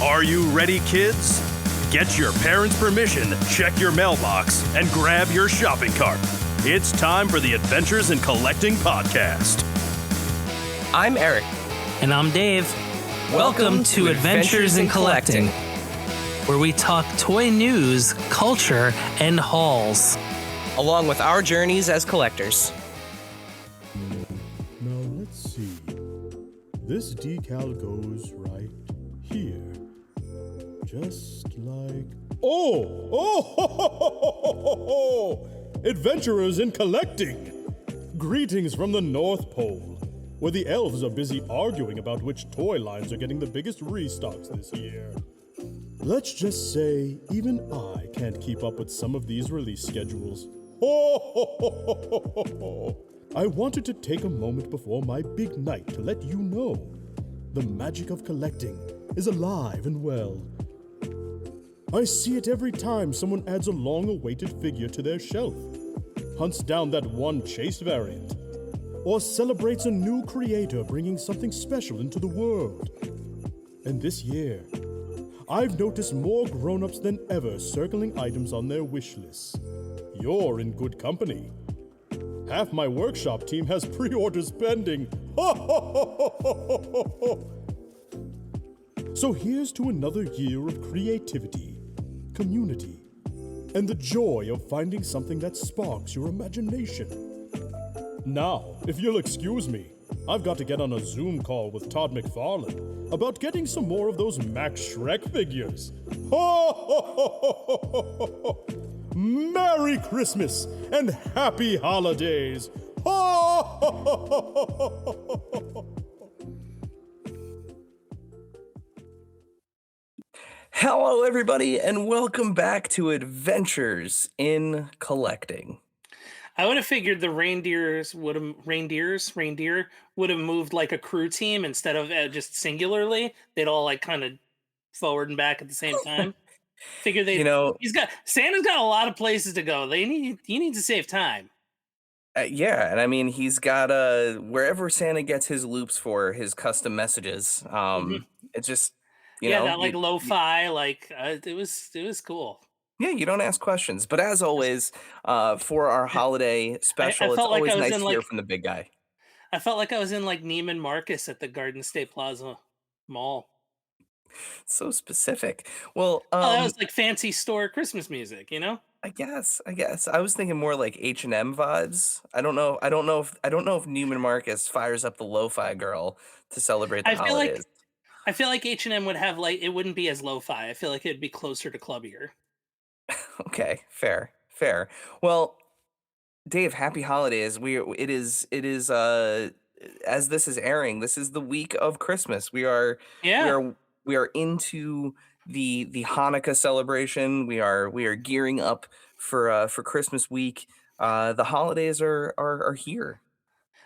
Are you ready, kids? Get your parents' permission, check your mailbox, and grab your shopping cart. It's time for the Adventures in Collecting podcast. I'm Eric. And I'm Dave. Welcome to Adventures in Collecting, where we talk toy news, culture, and hauls, along with our journeys as collectors. Now let's see. This decal goes right here. Just like... Oh! Adventurers in Collecting! Greetings from the North Pole, where the elves are busy arguing about which toy lines are getting the biggest restocks this year. Let's just say, even I can't keep up with some of these release schedules. I wanted to take a moment before my big night to let you know the magic of collecting is alive and well. I see it every time someone adds a long-awaited figure to their shelf, hunts down that one chase variant, or celebrates a new creator bringing something special into the world. And this year, I've noticed more grown-ups than ever circling items on their wish lists. You're in good company. Half my workshop team has pre-orders pending. So here's to another year of creativity, community, and the joy of finding something that sparks your imagination. Now, if you'll excuse me, I've got to get on a Zoom call with Todd McFarlane about getting some more of those Max Shrek figures. Merry Christmas and Happy Holidays! Hello, everybody, and welcome back to Adventures in Collecting. I would have figured the reindeer would have moved like a crew team instead of just singularly. They'd all like kind of forward and back at the same time. Figure they, Santa's got a lot of places to go. He needs to save time. Yeah, and I mean he's got wherever Santa gets his loops for his custom messages. It's just that like lo-fi, it was cool. Yeah, you don't ask questions. But as always, for our holiday special, it's always nice to hear from the big guy. I felt like I was in like Neiman Marcus at the Garden State Plaza Mall. So specific. Well, that was like fancy store Christmas music, you know? I guess. I was thinking more like H&M vibes. I don't know if Neiman Marcus fires up the lo-fi girl to celebrate the holidays. I feel like H&M would have it wouldn't be as lo-fi. I feel like it'd be closer to clubbier. Okay, fair. Well, Dave, happy holidays. It is as this is airing, this is the week of Christmas. We are into the Hanukkah celebration. We are gearing up for Christmas week. The holidays are here.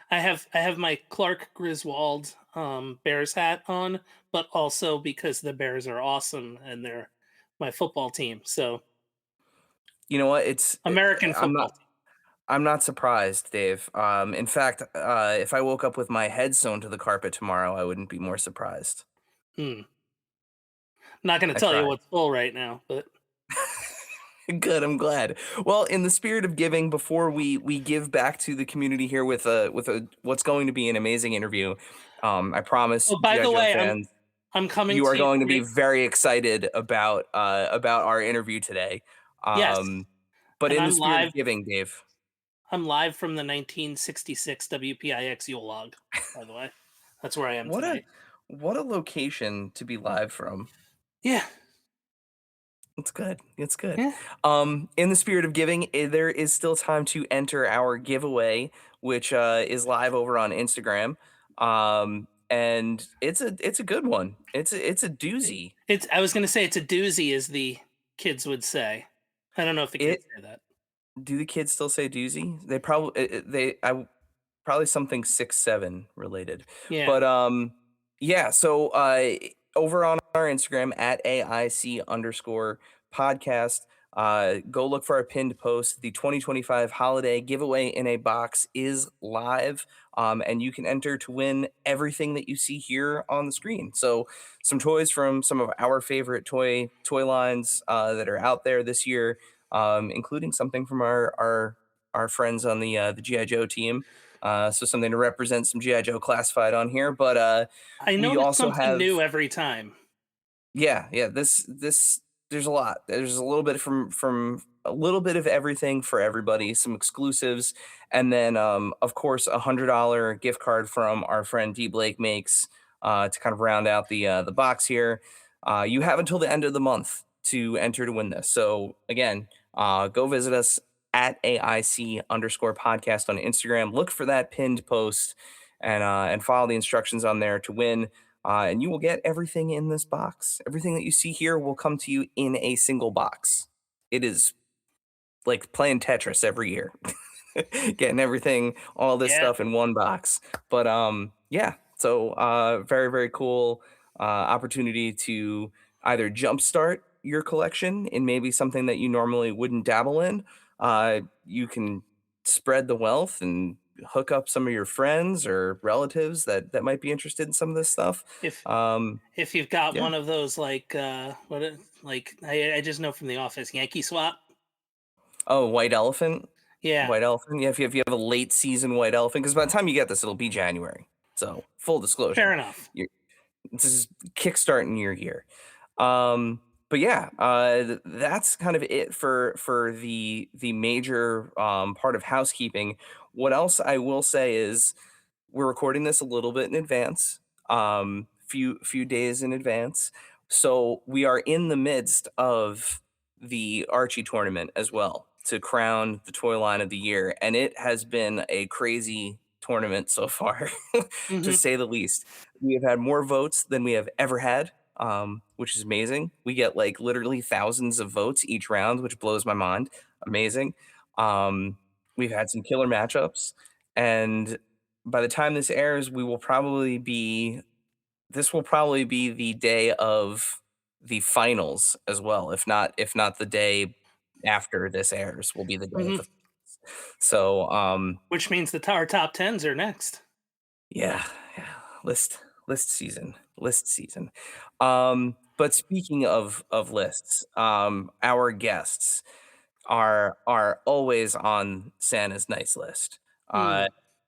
I have my Clark Griswold Bears hat on, but also because the Bears are awesome and they're my football team. So you know what? It's American football. I'm not surprised, Dave. In fact, if I woke up with my head sewn to the carpet tomorrow, I wouldn't be more surprised. Not going to tell you what's full right now, but good. I'm glad. Well, in the spirit of giving, before we give back to the community here with what's going to be an amazing interview, I promise. Oh, by the way, fans, I'm coming. You are going to be very excited about our interview today. Yes. But in the spirit of giving, Dave, I'm live from the 1966 WPIX Yule log. By the way, that's where I am today. What a location to be live from. Yeah. It's good. Yeah. In the spirit of giving, there is still time to enter our giveaway, which is live over on Instagram. And it's a good one. It's a doozy. I was going to say it's a doozy, as the kids would say. I don't know if the kids say that. Do the kids still say doozy? They probably probably something 6-7 related. Yeah. But yeah. So over on our Instagram at AIC_podcast, go look for our pinned post. The 2025 holiday giveaway in a box is live, and you can enter to win everything that you see here on the screen. So some toys from some of our favorite toy lines that are out there this year, including something from our friends on the GI Joe team. So something to represent some GI Joe classified on here, but I we notice also something have new every time. yeah. This there's a lot. There's a little bit from a little bit of everything for everybody. Some exclusives, and then of course $100 gift card from our friend D Blake makes to kind of round out the box here. You have until the end of the month to enter to win this. So again, go visit us at AIC_podcast on Instagram. Look for that pinned post and follow the instructions on there to win. And you will get everything in this box. Everything that you see here will come to you in a single box. It is like playing Tetris every year, getting everything, all this Yeah. stuff in one box. But yeah, so very, very cool opportunity to either jumpstart your collection in maybe something that you normally wouldn't dabble in. You can spread the wealth and hook up some of your friends or relatives that might be interested in some of this stuff. If Um, if you've got yeah. one of those I just know from The Office, Yankee Swap. Oh, white elephant. Yeah, White elephant. Yeah, if you have a late season white elephant, because by the time you get this, it'll be January. So full disclosure, fair enough. this is kickstarting your year. But yeah, that's kind of it for the major part of housekeeping. What else I will say is we're recording this a little bit in advance, few days in advance. So we are in the midst of the Archie tournament as well to crown the toy line of the year, and it has been a crazy tournament so far, to Hmm. say the least. We have had more votes than we have ever had, which is amazing. We get like literally thousands of votes each round, which blows my mind. Amazing. Um, we've had some killer matchups, and by the time this airs, this will probably be the day of the finals as well. If not the day after this airs will be the day of Hmm. the so Which means our top tens are next. yeah, yeah. List list season. But speaking of lists, our guests are always on Santa's nice list. Hmm.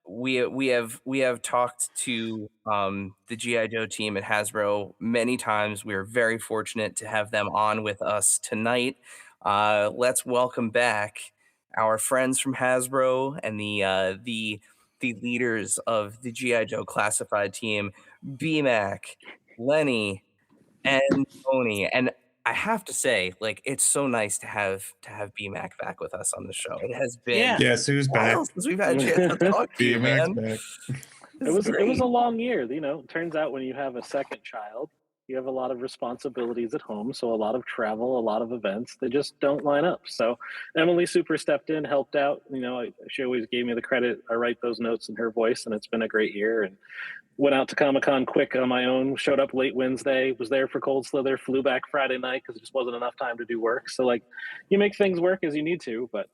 We have talked to the GI Joe team at Hasbro many times. We are very fortunate to have them on with us tonight. Let's welcome back our friends from Hasbro and the leaders of the GI Joe classified team, BMAC, Lenny, and Tony. And I have to say, like, it's so nice to have BMAC back with us on the show. It has been Yeah. Guess who's a back? while since we've had a chance to talk to you, BMX man. back. This It is was great. a long year. It turns out when you have a second child, you have a lot of responsibilities at home, so a lot of travel, a lot of events. They just don't line up. So Emily super stepped in, helped out. She always gave me the credit. I write those notes in her voice, and it's been a great year. And went out to Comic-Con quick on my own. Showed up late Wednesday. Was there for Cold Slither. Flew back Friday night because it just wasn't enough time to do work. So you make things work as you need to, but.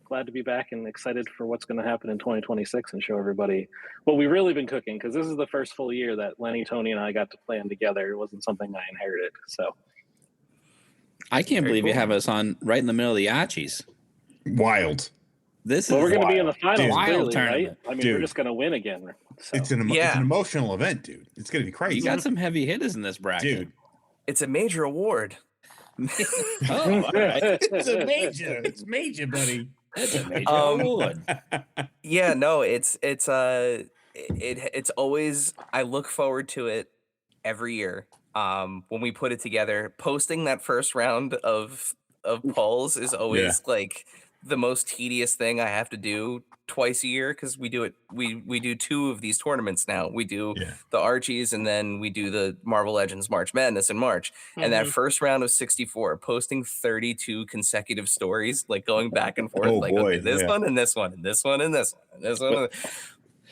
Glad to be back and excited for what's going to happen in 2026 and show everybody what we've really been cooking, because this is the first full year that Lenny, Tony, and I got to plan together. It wasn't something I inherited. So I can't Very believe you cool. have us on right in the middle of the Archies. Wild. This we're is going to be in the finals, Dude. Wild clearly, right? tournament. I mean, Dude. we're just going to win again. So. It's an emotional event, dude. It's gonna be crazy. you got some heavy hitters in this bracket. dude. It's a major award. Oh, all right. It's major, buddy. That's a major Um, award. Yeah, no, it's always, I look forward to it every year. When we put it together, posting that first round of polls is always like the most tedious thing I have to do twice a year, because we do two of these tournaments now. We do the Archies, and then we do the Marvel Legends March Madness in March. And that first round of 64, posting 32 consecutive stories, like going back and forth, Oh, like boy, okay, this yeah. one and this one and this one and this one and this one.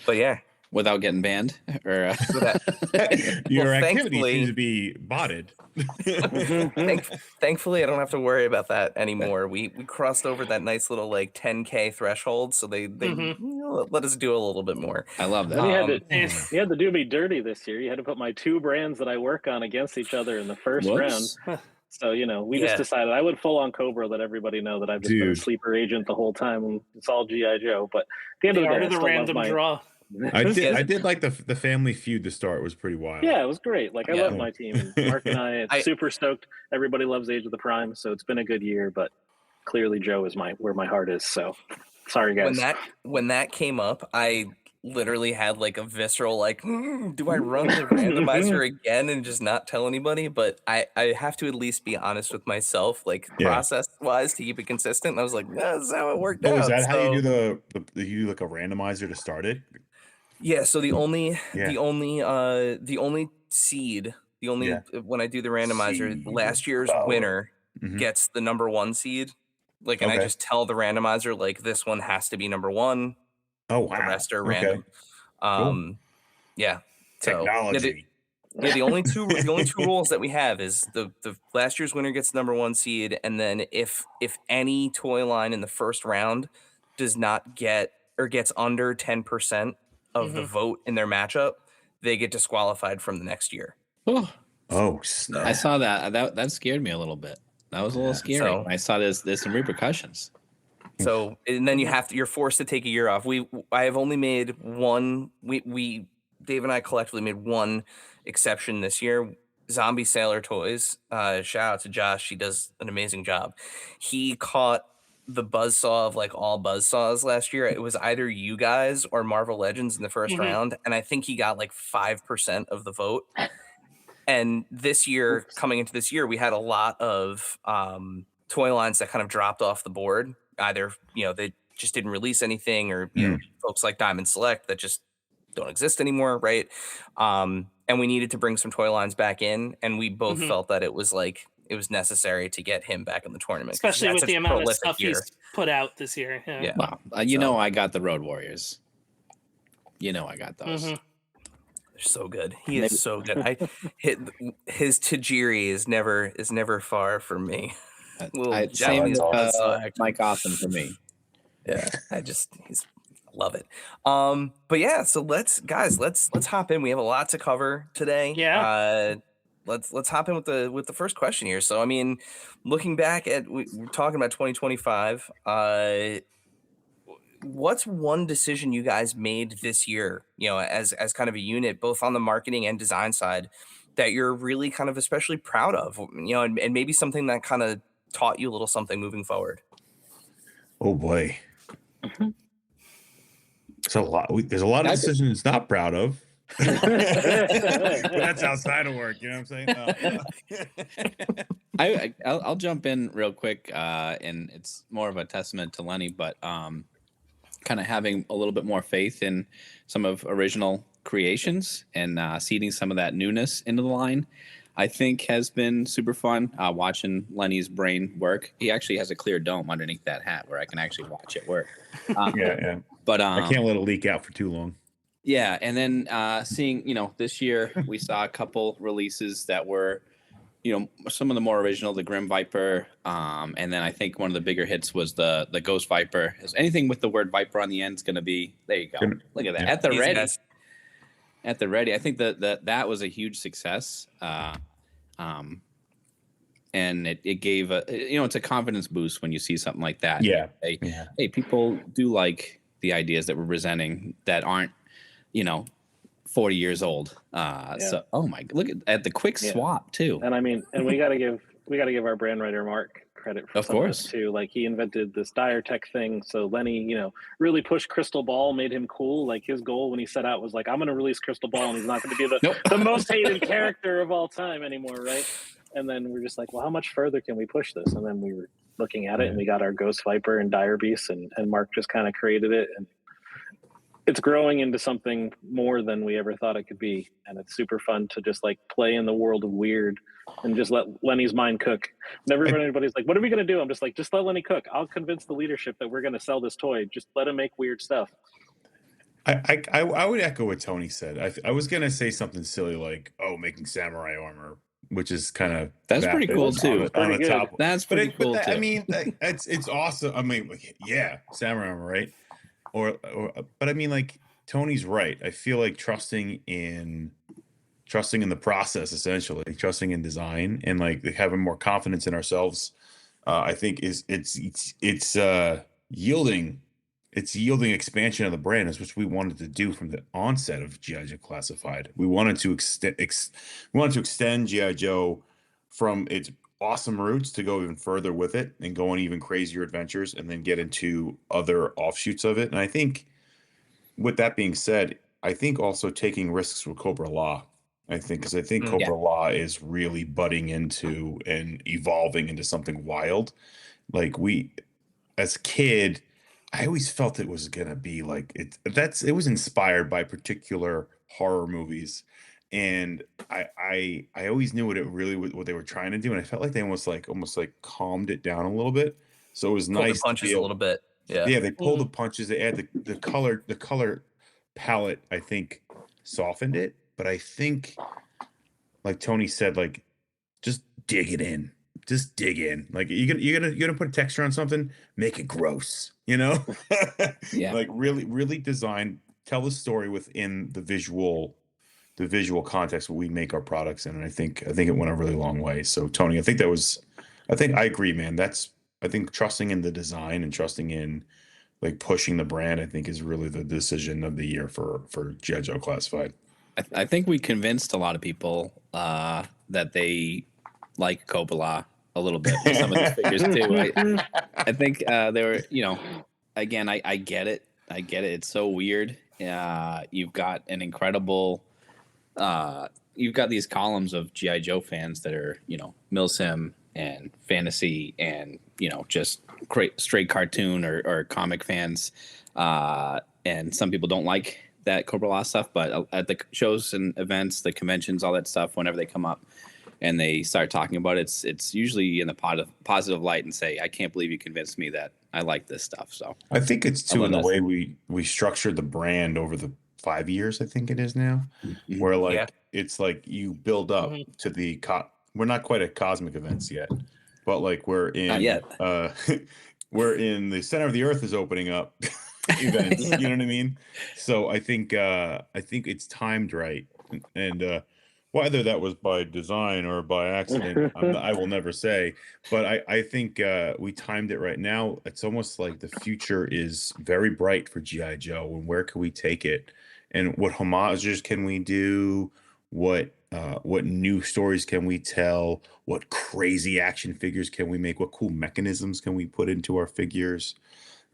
But yeah, without getting banned, or So that, Your activity thankfully- seems to be botted. thankfully, I don't have to worry about that anymore. We crossed over that nice little like 10K threshold, so they let us do a little bit more. I love that. Then Nice. you had to do me dirty this year. You had to put my 2 brands that I work on against each other in the first round. Whoops. So, we just decided I would full on Cobra, let everybody know that I've just been a Dude. sleeper agent the whole time. And it's all G.I. Joe. But at the end The of the art day, of the I still random love my... draw. I did like the Family Feud to start was pretty wild. Yeah, it was great. Like, I Yeah. love my team. And Mark and I are super stoked. Everybody loves Age of the Prime, so it's been a good year. But clearly, Joe is where my heart is. So, sorry, guys. When that came up, I literally had like a visceral like, do I run the randomizer again and just not tell anybody? But I have to at least be honest with myself, like process wise, to keep it consistent. And I was like, that's how it worked out. Is that how So- you do you do like a randomizer to start it? Yeah, so the only seed, when I do the randomizer, Seed. last year's winner gets the number 1 seed. Like, and I Okay. just tell the randomizer, like, this one has to be number 1. Oh wow. The rest are Okay. random. Cool. Yeah. So, Technology. the only two rules that we have is the last year's winner gets the number 1 seed, and then if any toy line in the first round does not get or gets under 10% of the vote in their matchup, they get disqualified from the next year. Oh, Oh snap. I saw that. That scared me a little bit. That was a little scary. So- I saw there's some repercussions. So, and then you're forced to take a year off. I have only made one. Dave and I collectively made one exception this year. Zombie Sailor Toys. Shout out to Josh. He does an amazing job. He caught the buzzsaw of like all buzzsaws last year. It was either you guys or Marvel Legends in the first round, and I think he got like 5% of the vote. And this year, coming into this year, we had a lot of toy lines that kind of dropped off the board. Either they just didn't release anything, or folks like Diamond Select that just don't exist anymore, right? And we needed to bring some toy lines back in, and we both felt that it was necessary to get him back in the tournament, Especially with the amount of stuff he's put out this year. Yeah. Wow. I got the Road Warriors. I got those. They're so good. He is so good. His Tajiri is never far from me. Same as Buzzsaw. Mike Awesome for me. Yeah, love it. But yeah, so let's hop in. We have a lot to cover today. Yeah. Let's hop in with the first question here. So I mean, looking back at we're talking about 2025. What's one decision you guys made this year, as kind of a unit, both on the marketing and design side, that you're really kind of especially proud of, and maybe something that kind of taught you a little something moving forward? Oh boy. There's a lot of decisions not proud of. But that's outside of work, you know what I'm saying? I'll jump in real quick, and it's more of a testament to Lenny, but kind of having a little bit more faith in some of original creations and seeding some of that newness into the line, I think has been super fun. Watching Lenny's brain work. He actually has a clear dome underneath that hat where I can actually watch it work. Yeah. But I can't let it leak out for too long. Yeah, and then seeing, this year we saw a couple releases that were, some of the more original, the Grim Viper, and then I think one of the bigger hits was the Ghost Viper. Anything with the word Viper on the end is going to be, there you go. Look at that. Yeah. At the ready. Guys. At the ready. I think that was a huge success. And it gave it's a confidence boost when you see something like that. Yeah. Hey, people do like the ideas that we're presenting that aren't, 40 years old. So, look at the quick swap too. And I mean, and we got to give our brand writer Mark credit for Of some of course. this too. Like, he invented this dire tech thing. So Lenny, really pushed Crystal Ball, made him cool. Like, his goal when he set out was like, I'm going to release Crystal Ball, and he's not going to be the most hated character of all time anymore, right? And then we're just like, well, how much further can we push this? And then we were looking at it, and we got our Ghost Viper and Dire Beast, and Mark just kind of created it, and it's growing into something more than we ever thought it could be. And it's super fun to just like play in the world of weird and just let Lenny's mind cook. Never anybody's like, what are we going to do? I'm just like, just let Lenny cook. I'll convince the leadership that we're going to sell this toy. Just let him make weird stuff. I would echo what Tony said. I was gonna say something silly like, "Oh, making samurai armor," which is kind of That's pretty cool too. on Pretty the good. top. That's pretty cool I too. mean, it's awesome. I mean, like, yeah, samurai armor, right? But I mean, like Tony's right. I feel like trusting in the process, essentially, trusting in design, and like having more confidence in ourselves. I think it's yielding expansion of the brand, is which we wanted to do from the onset of GI Joe Classified. We wanted to extend GI Joe from its awesome roots to go even further with it and go on even crazier adventures, and then get into other offshoots of it. And I think, with that being said, I think also taking risks with Cobra Law. Because I think Cobra Law is really budding into and evolving into something wild. Like, as a kid, I always felt it was gonna be like it was inspired by particular horror movies, and I always knew what they were trying to do, and I felt like they almost like calmed it down a little bit. So it was Pulled the nice to punches be a able, little bit. Yeah. yeah, they pulled the punches. They add the color palette. I think softened it, but I think, like Tony said, like, just dig it in. Just dig in. Like, you're gonna put texture on something, make it gross. Yeah. Like, really design, tell the story within the visual context where we make our products in. And I think it went a really long way. So Tony, I think I agree, man. I think trusting in the design and trusting in, like, pushing the brand, I think, is really the decision of the year for G.I. Joe Classified. I think we convinced a lot of people that they like Coppola a little bit with some of these figures too. I think they were, again, I get it. I get it. It's so weird. You've got an incredible, you've got these columns of G.I. Joe fans that are, Milsim and fantasy and, just straight cartoon or comic fans. And some people don't like that Cobra Law stuff, but at the shows and events, the conventions, all that stuff, whenever they come up and they start talking about it, it's usually in the positive light and say, I can't believe you convinced me that I like this stuff. So I think it's too in the way we structured the brand over the 5 years, I think it is now, where like it's like you build up to the we're not quite at cosmic events yet, but like we're in we're in the center of the earth is opening up events. You know what I mean? So I think it's timed right, and whether that was by design or by accident, I will never say. But I think we timed it right. Now it's almost like the future is very bright for GI Joe, and where can we take it, and what homages can we do, what new stories can we tell, what crazy action figures can we make, what cool mechanisms can we put into our figures.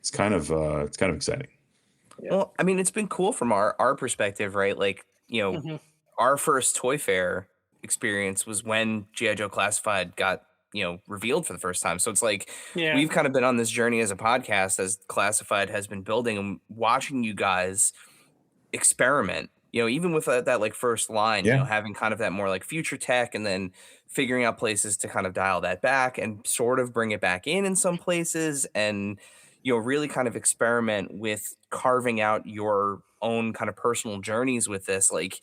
It's kind of exciting. Well, I mean, it's been cool from our perspective, right? Like, our first Toy Fair experience was when G.I. Joe Classified got, revealed for the first time. So it's like we've kind of been on this journey as a podcast as Classified has been building, and watching you guys experiment, even with that like first line, having kind of that more like future tech, and then figuring out places to kind of dial that back and sort of bring it back in some places, and really kind of experiment with carving out your own kind of personal journeys with this. Like,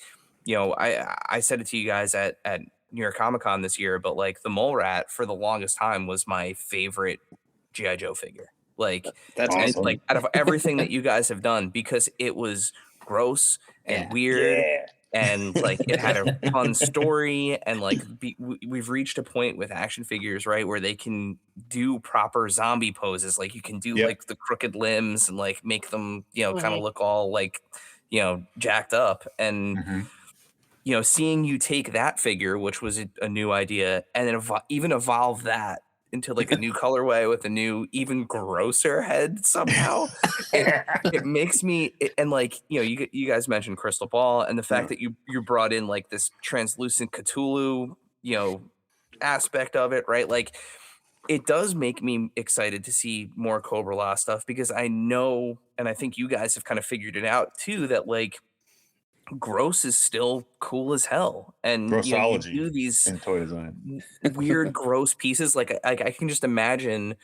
I said it to you guys at New York Comic Con this year, but like the Mole Rat for the longest time was my favorite G.I. Joe figure. Like, that's awesome. Like, out of everything that you guys have done, because it was gross and weird. And like it had a fun story, and like we've reached a point with action figures, right, where they can do proper zombie poses. Like you can do like the crooked limbs and like make them, kind of look all like, jacked up. And seeing you take that figure, which was a new idea, and then even evolve that into like a new colorway with a new, even grosser head somehow. It makes me, and like, you guys mentioned Crystal Ball, and the fact that you brought in like this translucent Cthulhu, aspect of it, right? Like, it does make me excited to see more Cobra Law stuff, because I know, and I think you guys have kind of figured it out too, that like gross is still cool as hell. And you do these in toy design weird gross pieces. Like I can just imagine,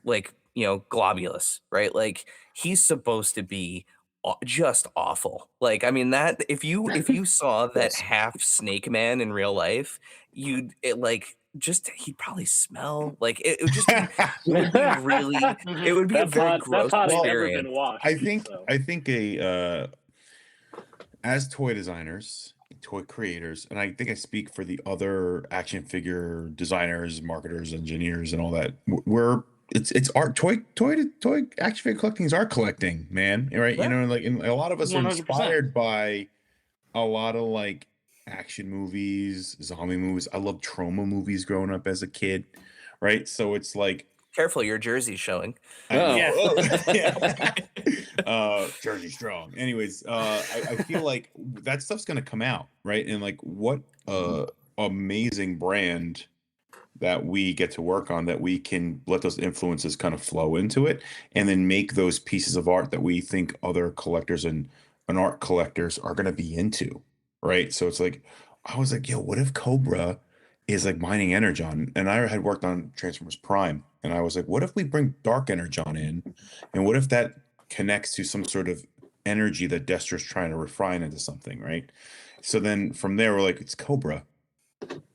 like, Globulus, right? Like he's supposed to be just awful. Like, I mean, that if you saw that half snake man in real life, he'd probably smell like it would just be it would be really it would be a That very pot gross ain't never experience. been washed. I think so. As toy designers, toy creators, and I think I speak for the other action figure designers, marketers, engineers, and all that. It's art. Toy action figure collecting is art collecting, man. Right? Yeah. You know, like, and a lot of us are 100%. inspired by a lot of like action movies, zombie movies. I love trauma movies growing up as a kid, right? So it's like, Careful, your jersey's showing. I know. Yeah. Jersey Strong. Anyways, I feel like that stuff's gonna come out, right? And like, what amazing brand that we get to work on, that we can let those influences kind of flow into it, and then make those pieces of art that we think other collectors and art collectors are gonna be into, right? So it's like, I was like, yo, what if Cobra is like mining Energon? And I had worked on Transformers Prime, and I was like, what if we bring Dark Energon in, and what if that connects to some sort of energy that Destra's trying to refine into something, right? So then from there, we're like, it's Cobra.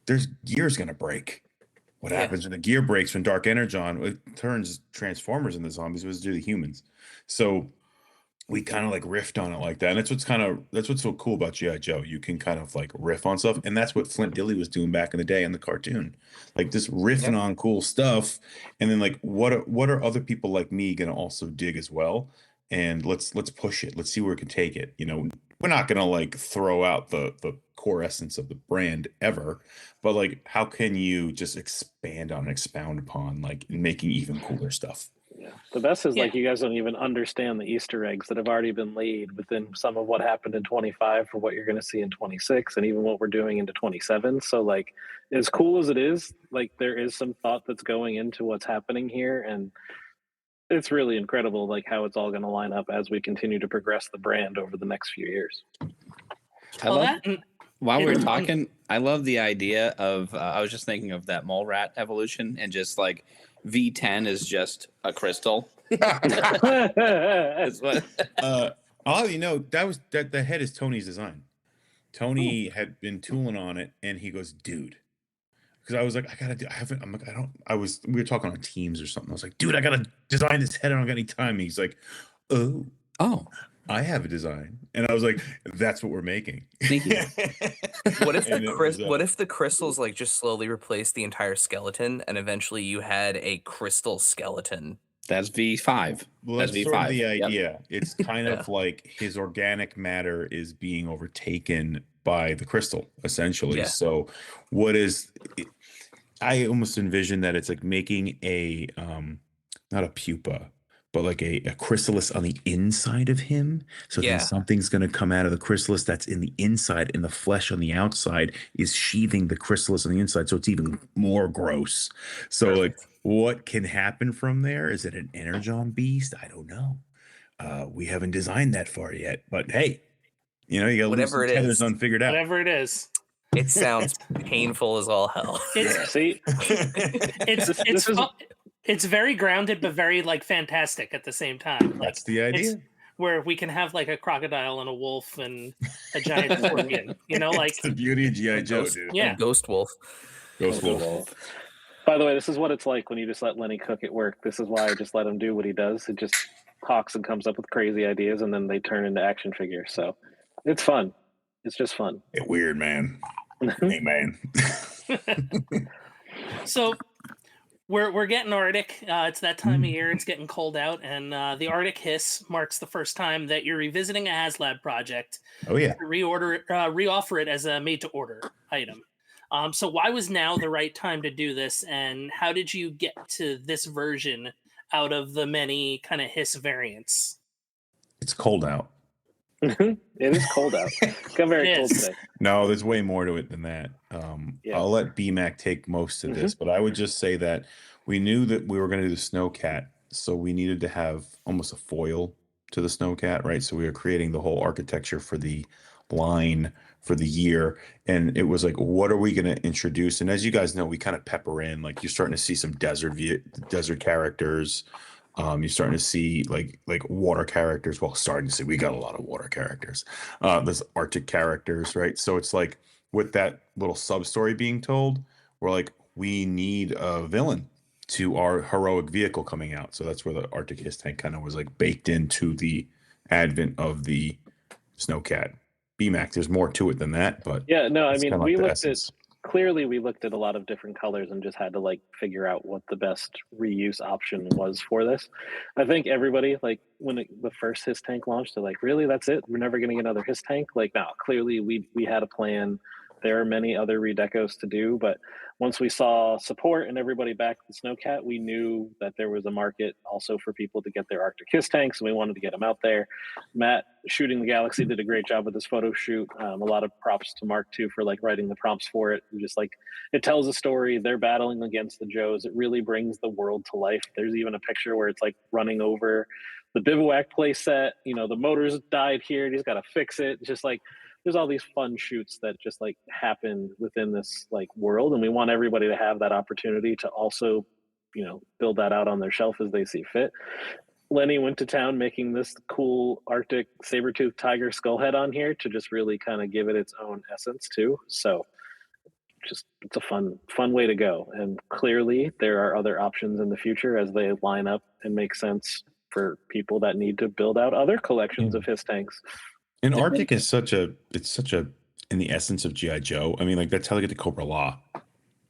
There's gears gonna break. What happens when the gear breaks when Dark Energon, it turns Transformers into zombies, was do the humans. So we kind of like riffed on it like that. And that's what's so cool about G.I. Joe. You can kind of like riff on stuff. And that's what Flint Dille was doing back in the day in the cartoon. Like just riffing on cool stuff. And then like, what are other people like me gonna also dig as well? And let's push it. Let's see where we can take it. You know, we're not gonna like throw out the core essence of the brand ever, but like, how can you just expound upon like making even cooler stuff? Yeah. The best is like, you guys don't even understand the Easter eggs that have already been laid within some of what happened in 25 for what you're going to see in 26 and even what we're doing into 27. So like, as cool as it is, like there is some thought that's going into what's happening here, and it's really incredible like how it's all going to line up as we continue to progress the brand over the next few years. While we were talking, I love the idea of I was just thinking of that mole rat evolution, and just like V10 is just a crystal. That's what. I'll have you know, that the head is Tony's design. Tony had been tooling on it, and he goes, dude, because I was like, we were talking on Teams or something. I was like, dude, I gotta design this head. I don't got any time. And he's like, oh, I have a design. And I was like, that's what we're making. Thank you. What if the crystals like just slowly replace the entire skeleton, and eventually you had a crystal skeleton? That's V5. Well, that's sort of the idea. Yep. It's kind of like his organic matter is being overtaken by the crystal, essentially. Yeah. So I almost envision that it's like making a not a pupa, but like a chrysalis on the inside of him. So then something's going to come out of the chrysalis that's in the inside, and the flesh on the outside is sheathing the chrysalis on the inside. So it's even more gross. So like, what can happen from there? Is it an Energon beast? I don't know. We haven't designed that far yet, but hey, you know, you got whatever it is unfigured out. Whatever it is. It sounds painful as all hell. It's very grounded, but very like fantastic at the same time. Like, that's the idea. Where we can have like a crocodile and a wolf and a giant scorpion. You know, like it's the beauty of G.I. Joe, dude. Yeah, Ghost Wolf. Ghost Wolf. By the way, this is what it's like when you just let Lenny cook at work. This is why I just let him do what he does. It just talks and comes up with crazy ideas, and then they turn into action figures. So it's fun. It's just fun. It's weird, man. Hey, man. So we're getting Arctic. It's that time of year. It's getting cold out, and the Arctic Hiss marks the first time that you're revisiting a HasLab project. Oh yeah. Reoffer it as a made-to-order item. So why was now the right time to do this, and how did you get to this version out of the many kind of Hiss variants? It's cold out. It is cold out. It's got very cold today. No, there's way more to it than that. I'll let BMAC take most of this, but I would just say that we knew that we were going to do the Snowcat, so we needed to have almost a foil to the Snowcat, right? So we were creating the whole architecture for the line for the year, and it was like, what are we going to introduce? And as you guys know, we kind of pepper in, like, you're starting to see some desert characters. You're starting to see like water characters. Well, starting to see, we got a lot of water characters. There's Arctic characters, right? So it's like with that little sub story being told, we're like, we need a villain to our heroic vehicle coming out. So that's where the Arctic Hiss tank kind of was like baked into the advent of the Snowcat. BMAC, there's more to it than that, but Yeah, no, I it's mean, kind of like the essence. clearly we looked at a lot of different colors and just had to like figure out what the best reuse option was for this. I think everybody, like when the first Hiss tank launched, they're like, really, that's it? We're never going to get another Hiss tank? Like, no, clearly we had a plan. There are many other redecos to do, but once we saw support and everybody backed the Snowcat, we knew that there was a market also for people to get their Arctic Hiss tanks, and we wanted to get them out there. Matt, Shooting the Galaxy, did a great job with this photo shoot. A lot of props to Mark too for like writing the prompts for it. Just like it tells a story. They're battling against the Joes. It really brings the world to life. There's even a picture where it's like running over the bivouac play set. You know, the motors died here, and he's got to fix it. It's just like there's all these fun shoots that just like happen within this like world, and we want everybody to have that opportunity to also, you know, build that out on their shelf as they see fit. Lenny went to town making this cool Arctic saber-toothed tiger skull head on here to just really kind of give it its own essence too. So just it's a fun way to go. And clearly there are other options in the future as they line up and make sense for people that need to build out other collections of Hiss tanks. And Arctic is such a in the essence of G.I. Joe. I mean, like that's how they get to Cobra Law,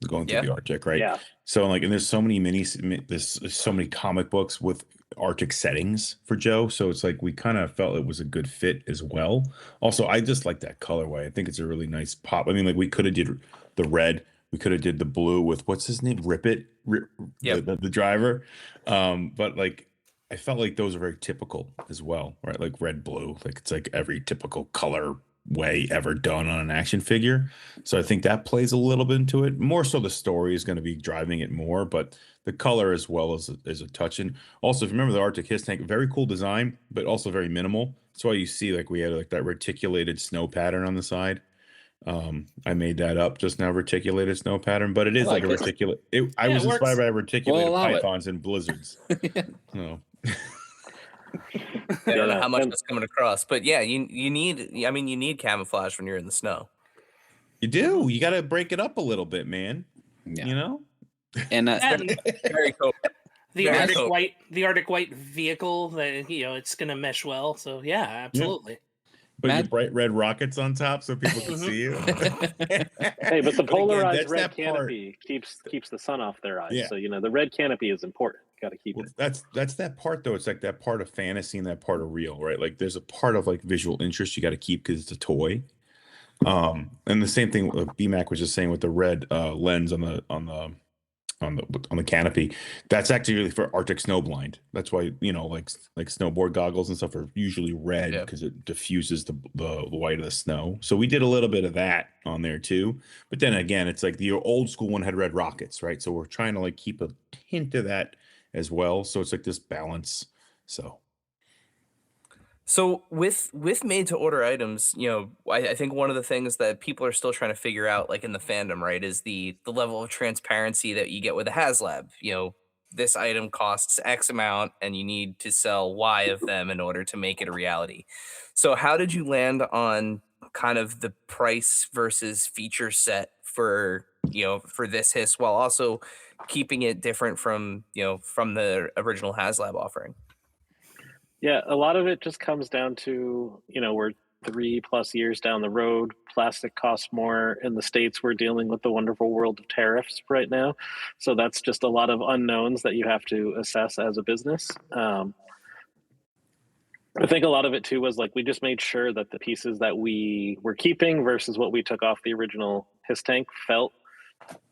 going through the Arctic, right? Yeah. So like, and there's so many there's so many comic books with Arctic settings for Joe. So it's like we kind of felt it was a good fit as well. Also, I just like that colorway. I think it's a really nice pop. I mean, like we could have did the red, we could have did the blue with what's his name, the driver. But like I felt like those are very typical as well, right? Like red, blue, like it's like every typical color way ever done on an action figure. So I think that plays a little bit into it. More so the story is going to be driving it more, but the color as well as a touch. And also, if you remember the Arctic Hiss tank, very cool design, but also very minimal. That's why you see like we had like that reticulated snow pattern on the side. I made that up just now, reticulated snow pattern, but it is like a reticulate. I was inspired by reticulated pythons and blizzards. Oh. I don't know how much that's coming across, but yeah, you need. I mean, you need camouflage when you're in the snow. You do. You got to break it up a little bit, man. Yeah. You know. And very cool. The Arctic white vehicle that it's gonna mesh well. So yeah, absolutely. Put your bright red rockets on top so people can see you. Hey, but the polarized red canopy keeps the sun off their eyes. Yeah. So the red canopy is important. Got to keep it. That's that part though. It's like that part of fantasy and that part of real, right? Like there's a part of like visual interest you got to keep because it's a toy. And the same thing BMAC was just saying with the red lens on the canopy. That's actually really for Arctic snowblind. That's why like snowboard goggles and stuff are usually red because it diffuses the white of the snow. So we did a little bit of that on there too. But then again, it's like the old school one had red rockets, right? So we're trying to like keep a hint of that as well. So it's like this balance. So with made to order items, I think one of the things that people are still trying to figure out, like in the fandom, right, is the level of transparency that you get with a HasLab. This item costs X amount and you need to sell Y of them in order to make it a reality. So how did you land on kind of the price versus feature set for this Hiss while also keeping it different from the original HasLab offering? Yeah, a lot of it just comes down to, we're 3+ years down the road. Plastic costs more. In the States, we're dealing with the wonderful world of tariffs right now. So that's just a lot of unknowns that you have to assess as a business. I think a lot of it too was like we just made sure that the pieces that we were keeping versus what we took off the original Hiss tank felt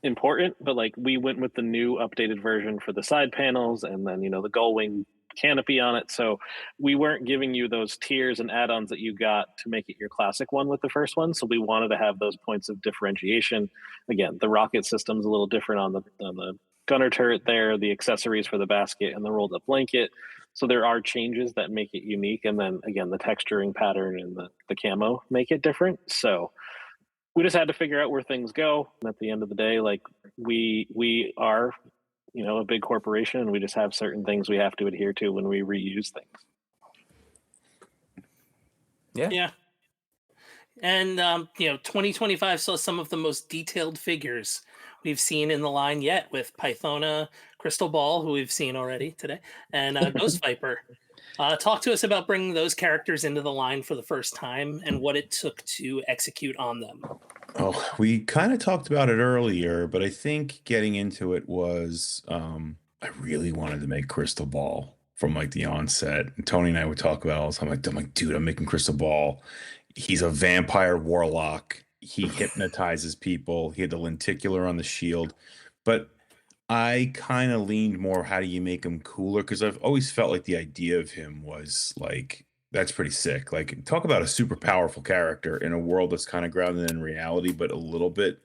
important, but like we went with the new updated version for the side panels and then the gull wing canopy on it. So we weren't giving you those tiers and add-ons that you got to make it your classic one with the first one. So we wanted to have those points of differentiation. Again, the rocket system's a little different on the gunner turret there, the accessories for the basket and the rolled up blanket. So there are changes that make it unique. And then again, the texturing pattern and the camo make it different. So we just had to figure out where things go. And at the end of the day, like we are a big corporation, and we just have certain things we have to adhere to when we reuse things. Yeah. And 2025 saw some of the most detailed figures we've seen in the line yet, with Pythona, Crystal Ball, who we've seen already today, and Ghost Viper. Talk to us about bringing those characters into the line for the first time and what it took to execute on them. Oh, we kind of talked about it earlier, but I think getting into it was I really wanted to make Crystal Ball from like the onset. And Tony and I would talk about it all the time. I'm like, dude, I'm making Crystal Ball. He's a vampire warlock. He hypnotizes people. He had the lenticular on the shield. But I kind of leaned more, how do you make him cooler? Because I've always felt like the idea of him was like, that's pretty sick. Like, talk about a super powerful character in a world that's kind of grounded in reality, but a little bit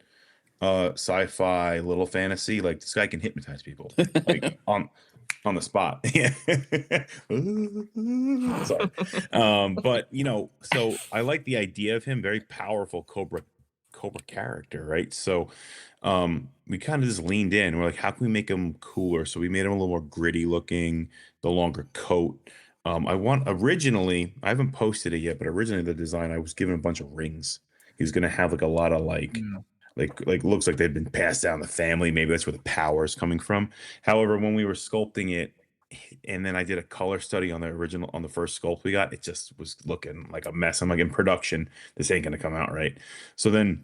sci-fi, a little fantasy. Like, this guy can hypnotize people like on the spot. Yeah. Sorry. But so I like the idea of him, very powerful Cobra character, right? So we kind of just leaned in. We're like, how can we make him cooler? So we made him a little more gritty looking, the longer coat. Originally, I haven't posted it yet, but originally the design, I was given a bunch of rings. He was gonna have like a lot of like looks like they'd been passed down the family. Maybe that's where the power is coming from. However, when we were sculpting it, and then I did a color study on the first sculpt we got, it just was looking like a mess. I'm like, in production, this ain't gonna come out right. So then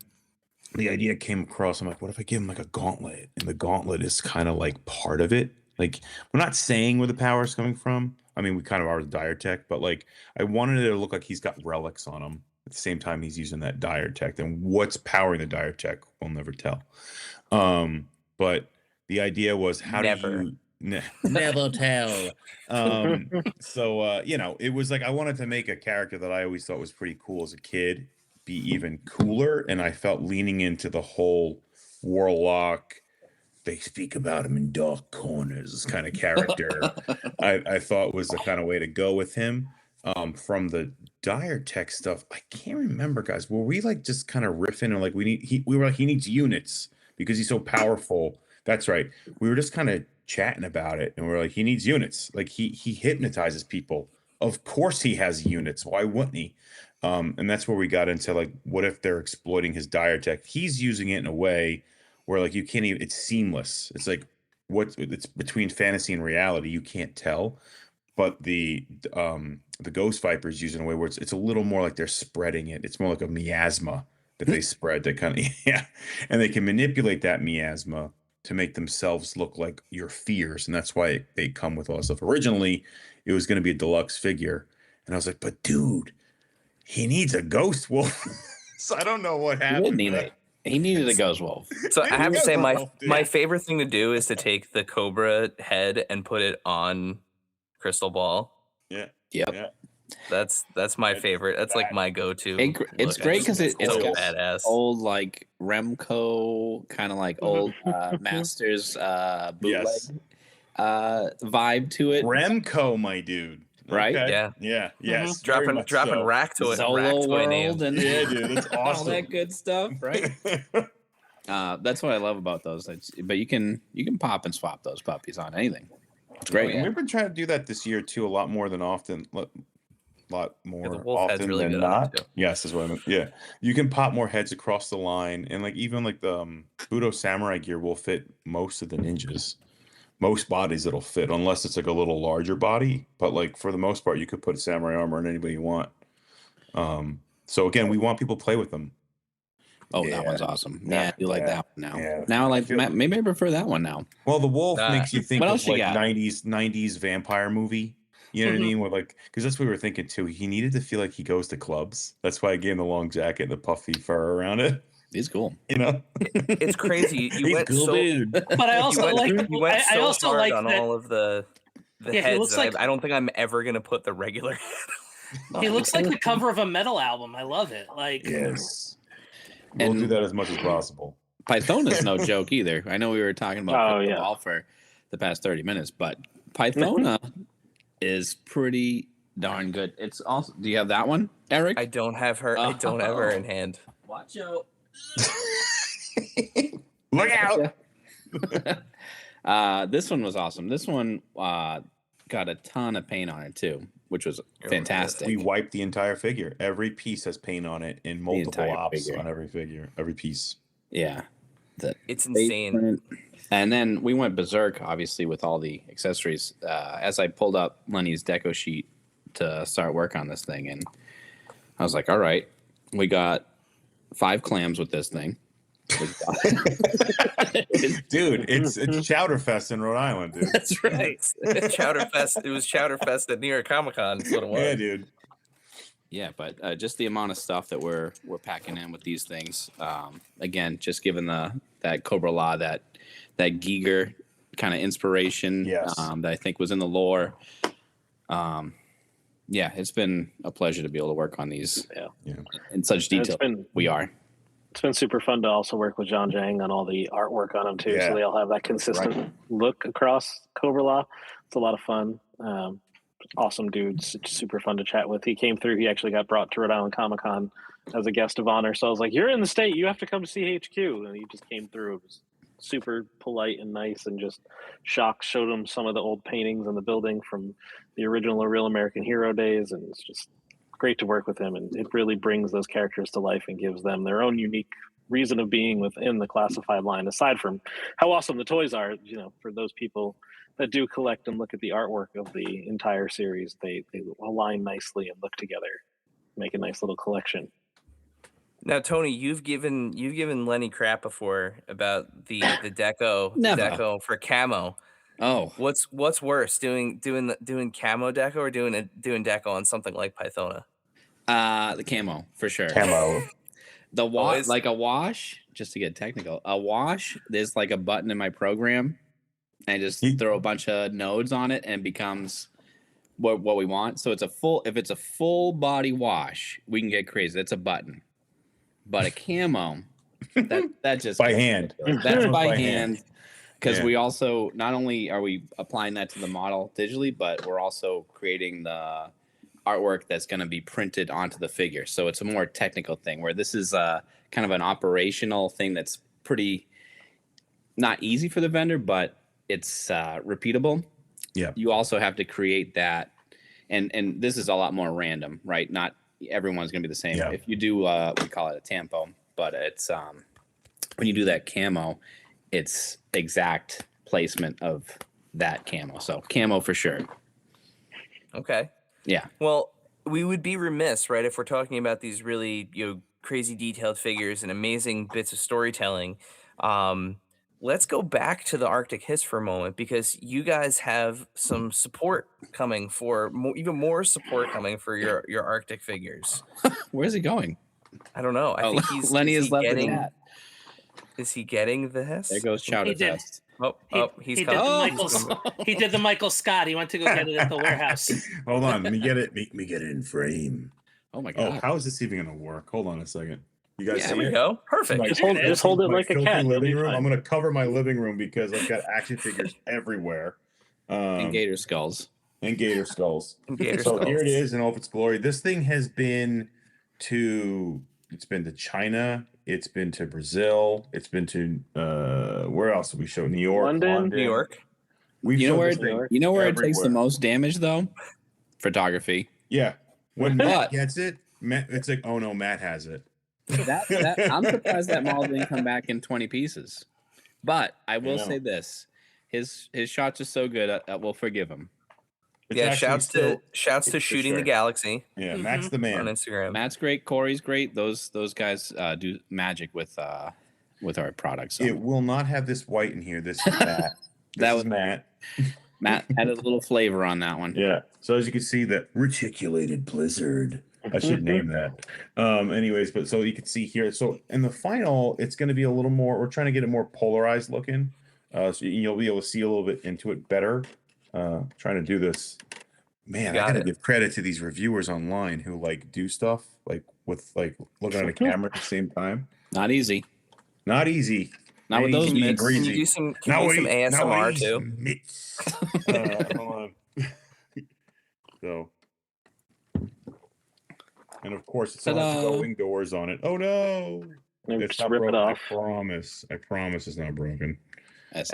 the idea came across. I'm like, what if I give him like a gauntlet? And the gauntlet is kind of like part of it. Like, we're not saying where the power is coming from. I mean, we kind of are the dire tech, but like, I wanted it to look like he's got relics on him at the same time he's using that dire tech. And what's powering the dire tech, we'll never tell. But the idea was, how do you never tell? It was like, I wanted to make a character that I always thought was pretty cool as a kid be even cooler, and I felt leaning into the whole warlock, they speak about him in dark corners kind of character. I thought was the kind of way to go with him. From the dire tech stuff, I can't remember, guys. Were we like just kind of riffing and like we were like, he needs units because he's so powerful? That's right. We were just kind of chatting about it, and we are like, he needs units. Like, he hypnotizes people. Of course he has units. Why wouldn't he? And that's where we got into like, what if they're exploiting his dire tech? He's using it in a way where like you can't even, it's seamless. It's like it's between fantasy and reality. You can't tell. But the Ghost Vipers use it in a way where it's a little more like they're spreading it. It's more like a miasma that they spread, that kind of and they can manipulate that miasma to make themselves look like your fears, and that's why they come with all this stuff. Originally, it was going to be a deluxe figure, and I was like, but dude, he needs a ghost wolf. So I don't know what happened. He needed a ghost wolf. So I have to say, my favorite thing to do is to take the Cobra head and put it on Crystal Ball. Yeah. Yep. Yeah. That's my favorite. That's like my go-to. It's great because it's got badass old like Remco, kind of like old Masters bootleg vibe to it. Remco, my dude. Right? Okay. Yeah. Yes. Dropping rack to it. Solo World and yeah, dude, that's awesome. all that good stuff, right? That's what I love about those. But you can pop and swap those puppies on anything. It's great. We've been trying to do that this year too, a lot more than often. Lot more the wolf head's often really than good on not. that too. Yes, is what I meant. Yeah, you can pop more heads across the line, and like even like the Budo Samurai gear will fit most of the ninjas. Most bodies it'll fit, unless it's like a little larger body. But like for the most part, you could put samurai armor on anybody you want. So again, we want people to play with them. Oh, that one's awesome. Yeah, I do like that one now. Yeah. Now, like maybe I prefer that one now. Well, the wolf makes you think What of else you like got? 90s vampire movie. You know what I mean? Where like, because that's what we were thinking too. He needed to feel like he goes to clubs. That's why I gave him the long jacket and the puffy fur around it. He's cool. You know, it's crazy. You He's went cool, so, dude. But I also you went I so also hard like on that all of the he heads. looks like I don't think I'm ever gonna put the regular head. he looks like the cover of a metal album. I love it. Like Yes. We'll do that as much as possible. Python is no joke either. I know we were talking about Oh, yeah. ball for the past 30 minutes, but Pythona is pretty darn good. It's also. Do you have that one, Eric? I don't have her. I don't have her in hand. Watch out. Look out. This one was awesome. This one got a ton of paint on it too, which was fantastic. We wiped the entire figure. Every piece has paint on it in multiple ops figure. on every figure, every piece. Yeah. It's insane. Print. And then we went berserk, obviously, with all the accessories. As I pulled up Lenny's deco sheet to start work on this thing, and I was like, all right, we got 5 clams with this thing. Dude, it's Chowderfest in Rhode Island, dude. That's right. Chowderfest. It was Chowderfest at New York Comic Con. That's what it was. Yeah, dude. Yeah, but just the amount of stuff that we're packing in with these things. Again, just given that Cobra Law, that Giger kind of inspiration that I think was in the lore. Yeah, it's been a pleasure to be able to work on these in such detail. It's been super fun to also work with John Jang on all the artwork on them too. So they all have that consistent look across Cobra Law. It's a lot of fun. Awesome dudes, super fun to chat with. He came through. He actually got brought to Rhode Island Comic Con as a guest of honor. So I was like, "You're in the state. You have to come to CHQ." And he just came through. It was super polite and nice, and just showed him some of the old paintings in the building from the original A Real American Hero days, and it's just great to work with him. And it really brings those characters to life and gives them their own unique reason of being within the classified line, aside from how awesome the toys are. For those people that do collect and look at the artwork of the entire series, they align nicely and look together, make a nice little collection. Now, Tony, you've given Lenny crap before about the deco for camo. Oh, what's worse, doing camo deco or doing deco on something like Pythona? The camo for sure. Camo. The wash, like a wash, just to get technical, a wash. There's like a button in my program, and just throw a bunch of nodes on it, and becomes what we want. So if it's a full body wash, we can get crazy. That's a button. But a camo, that just by hand. That's by hand. Because we also, not only are we applying that to the model digitally, but we're also creating the artwork that's going to be printed onto the figure. So it's a more technical thing, where this is kind of an operational thing that's pretty not easy for the vendor, but it's repeatable. Yeah. You also have to create that, and this is a lot more random, right? Not everyone's going to be the same. Yeah. If you do, we call it a tampo, but it's when you do that camo, it's exact placement of that camo. So camo for sure. Okay. Yeah. Well, we would be remiss, right, if we're talking about these really crazy detailed figures and amazing bits of storytelling. Let's go back to the Arctic Hiss for a moment, because you guys have some support coming for even more support coming for your Arctic figures. Where's he going? I don't know. I think Lenny is left in that. Is he getting the Hiss? There goes Chowderfest. He's coming. He did the Michael Scott. He went to go get it at the warehouse. Hold on, let me get it. Make me get it in frame. Oh my god! Oh, how is this even gonna work? Hold on a second. You guys see there we it? go. Perfect. Just hold it like a cat. Living room. I'm gonna cover my living room because I've got action figures everywhere. And gator skulls. And gator skulls. Here it is in all of its glory. This thing has been to China. It's been to Brazil. It's been to where else have we showed? New York, London. New York. You know where it takes the most damage though? Photography. Yeah. When Matt gets it, it's like, oh no, Matt has it. That I'm surprised that model didn't come back in 20 pieces. But I will say this: his shots are so good, we'll forgive him. Shouts to Shooting the Galaxy. Yeah, Matt's the man on Instagram. Matt's great. Corey's great. Those guys do magic with our products. So. It will not have this white in here. This is Matt. That was Matt. Matt added a little flavor on that one. Yeah. So as you can see, the reticulated blizzard. I should name that. Anyways, but so you can see here. So in the final, it's going to be a little more. We're trying to get it more polarized looking. So you'll be able to see a little bit into it better. Trying to do this. Man, I gotta give credit to these reviewers online who do stuff with looking at a camera at the same time. Not easy. Not easy. Not with those mitts. Can you do some ASMR too? Hold on. So, and of course, it's going doors on it. Oh no! It's not rip broken. it off. I promise it's not broken. As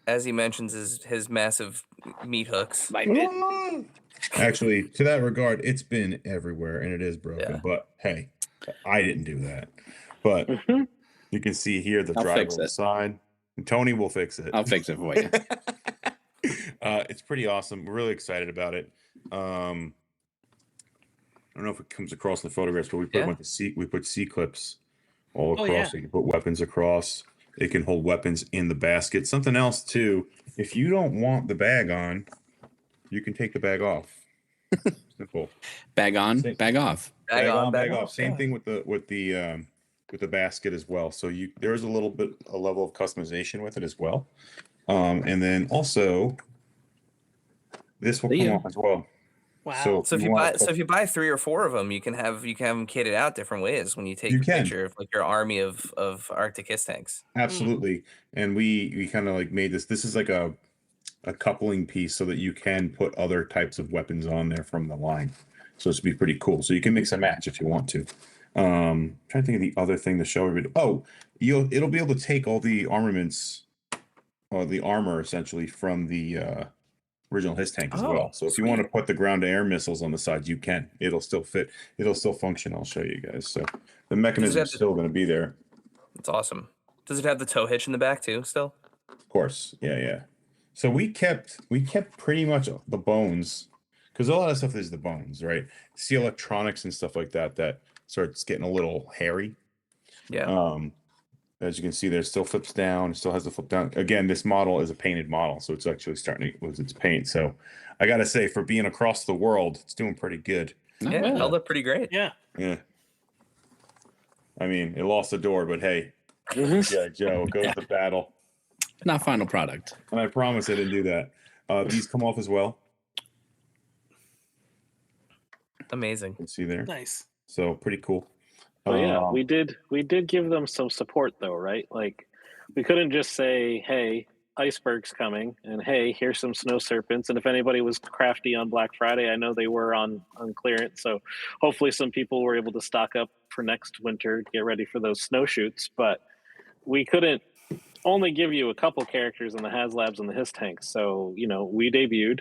as he mentions his massive meat hooks. My bit. Actually, to that regard, it's been everywhere and it is broken. Yeah. But hey, I didn't do that. But you can see here the I'll driver fix on the it. side. Tony will fix it. I'll fix it for you. It's pretty awesome. We're really excited about it. I don't know if it comes across in the photographs, but we put we put C clips all across. Oh, yeah. So you can put weapons across. It can hold weapons in the basket. Something else too. If you don't want the bag on, you can take the bag off. Simple. Bag on, bag off. Bag on, bag bag off. off, Same yeah. thing with the basket as well. So there's a level of customization with it as well. And then also this will come off as well. Wow. So if you buy 3 or 4 of them, you can have them kitted out different ways when you take a picture of like your army of Arctic Hiss tanks. Absolutely. And we kind of like made this is like a coupling piece so that you can put other types of weapons on there from the line. So it's be pretty cool. So you can mix and match if you want to. Trying to think of the other thing to show everybody. Oh, it'll be able to take all the armaments or the armor essentially from the original Hiss tank as well. So if you want to put the ground to air missiles on the side, you can. It'll still fit. It'll still function. I'll show you guys. So the mechanism is still going to be there. It's awesome. Does it have the tow hitch in the back too still? Of course. Yeah. So we kept pretty much the bones, because a lot of stuff is the bones, right? See electronics and stuff like that starts getting a little hairy. Yeah. As you can see, there still flips down, still has the flip down. Again, this model is a painted model, so it's actually starting to lose its paint. So I gotta say, for being across the world, it's doing pretty good. Yeah, held up pretty great. Yeah. I mean, it lost the door, but hey, yeah, Joe, it goes to battle. Not final product. And I promise I didn't do that. These come off as well. Amazing. You can see there. Nice. So pretty cool. Oh yeah, we did give them some support though, right? Like we couldn't just say, "Hey, iceberg's coming," and "Hey, here's some snow serpents." And if anybody was crafty on Black Friday, I know they were on clearance. So hopefully some people were able to stock up for next winter, get ready for those snowshoots. But we couldn't only give you a couple characters in the HasLabs and the Hiss tanks. So we debuted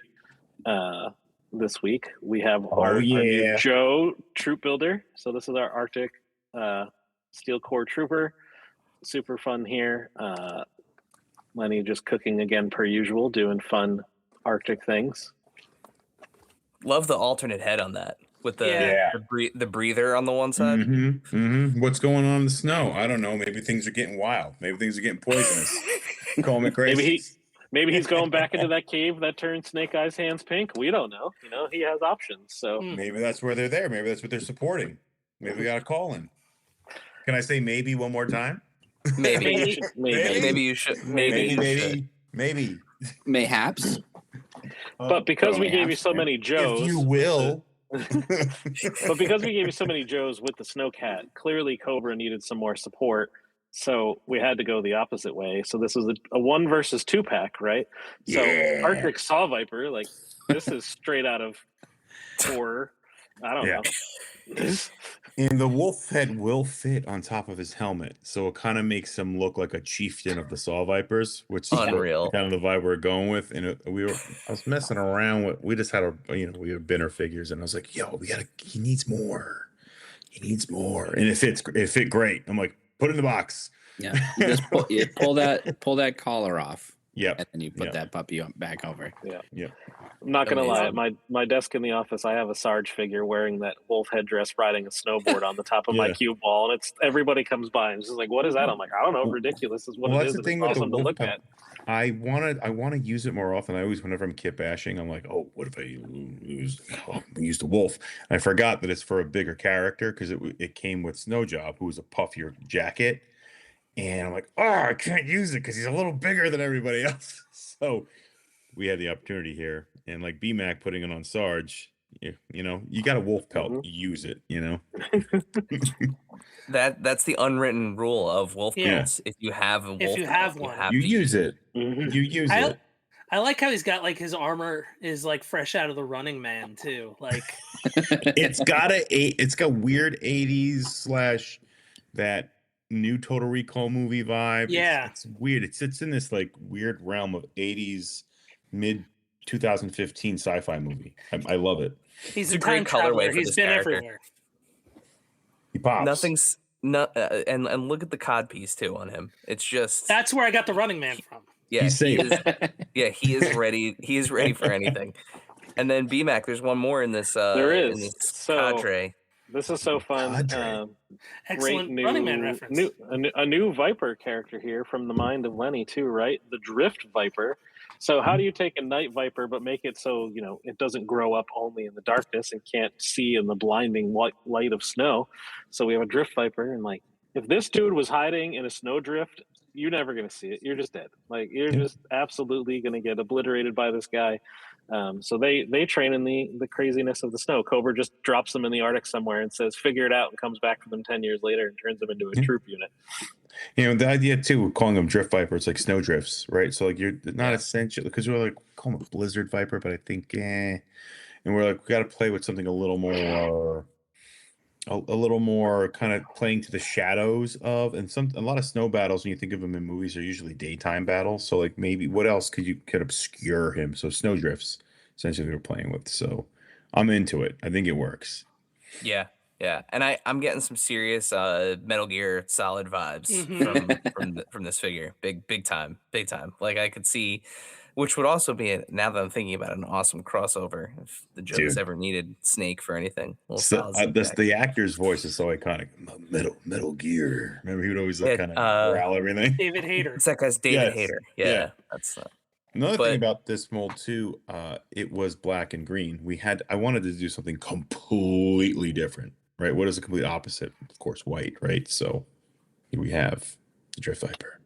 this week. We have our new Joe Troop Builder. So this is our Arctic Steel Core Trooper. Super fun here. Lenny just cooking again per usual, doing fun Arctic things. Love the alternate head on that with the breather on the one side. What's going on in the snow? I don't know. Maybe things are getting wild. Maybe things are getting poisonous. Call me crazy. Maybe he's going back into that cave that turned Snake Eye's hands pink. We don't know. He has options. So maybe that's where they're there. Maybe that's what they're supporting. Maybe we got to call in. Can I say maybe one more time? Maybe you should. Maybe. Mayhaps. But because we gave you so many Joes, if you will. But because we gave you so many Joes with the Snowcat, clearly Cobra needed some more support. So we had to go the opposite way. So this was a 1 versus 2 pack, right? So Arctic Saw Viper, like this is straight out of horror. I don't know. And the wolf head will fit on top of his helmet, so it kind of makes him look like a chieftain of the Saw Vipers, which is unreal. Kind of the vibe we're going with. And I was messing around with. We just had we have Binner figures, and I was like, "Yo, he needs more. And it fit great." I'm like, "Put it in the box." Yeah, just pull that collar off. Yep. And then you put that puppy back over. Yeah. I'm not gonna lie. At my desk in the office, I have a Sarge figure wearing that wolf headdress, riding a snowboard on the top of my cue ball, and everybody comes by and it's just like, "What is that?" I'm like, "I don't know. Ridiculous is what it is. That's the thing it's with awesome the wolf to look at." I want to use it more often. I always, whenever I'm kit bashing, I'm like, "Oh, what if I use the wolf?" And I forgot that it's for a bigger character because it came with Snow Job, who was a puffier jacket. And I'm like, I can't use it because he's a little bigger than everybody else. So we had the opportunity here. And like BMAC putting it on Sarge, you got a wolf pelt, use it, That's the unwritten rule of wolf pelts. If you have a wolf if you have one, you use it. You use it. I like how he's got like his armor is like fresh out of the Running Man too. Like it's got weird 80s / that new Total Recall movie vibe. Yeah. It's weird. It sits in this like weird realm of 80s, mid 2015 sci-fi movie. I love it. He's It's a a great time traveler. colorway for He's this been character. everywhere. He pops. Nothing's not, and look at the cod piece too on him. It's just That's where I got the Running Man from. yeah, He's he safe. is. Yeah, he is ready. He is ready for anything. And then BMAC, there's one more in this. There is. In this So- cadre. This is so fun. Cadre. Excellent Great new, Running Man reference. a new Viper character here from the mind of Lenny too, right? The Drift Viper. So how do you take a Night Viper but make it so it doesn't grow up only in the darkness and can't see in the blinding light of snow? So we have a Drift Viper, and like if this dude was hiding in a snowdrift, you're never gonna see it. You're just dead. Like you're just absolutely gonna get obliterated by this guy. So they train in the craziness of the snow. Cobra just drops them in the Arctic somewhere and says, "Figure it out," and comes back for them 10 years later and turns them into a troop unit. The idea too, we're calling them Drift Viper, it's like snow drifts, right? So like you're not essential because we're like call them a Blizzard Viper, but I think and we're like we got to play with something a little more kind of playing to the shadows of, and a lot of snow battles when you think of them in movies are usually daytime battles. So like maybe what else could obscure him? So snow drifts essentially we're playing with. So I'm into it. I think it works. Yeah, and I'm getting some serious Metal Gear Solid vibes from this figure. Big time. Like I could see, which would also be now that I'm thinking about it, an awesome crossover if the Joes ever needed Snake for anything. So, the actor's voice is so iconic. Metal Gear. Remember, he would always kind of growl everything. David Hayter. It's that guy's David Yes. Hayter. Yeah. That's another thing about this mold too. It was black and green. I wanted to do something completely different. Right? What is the complete opposite? Of course, white. Right? So here we have the Drift Viper.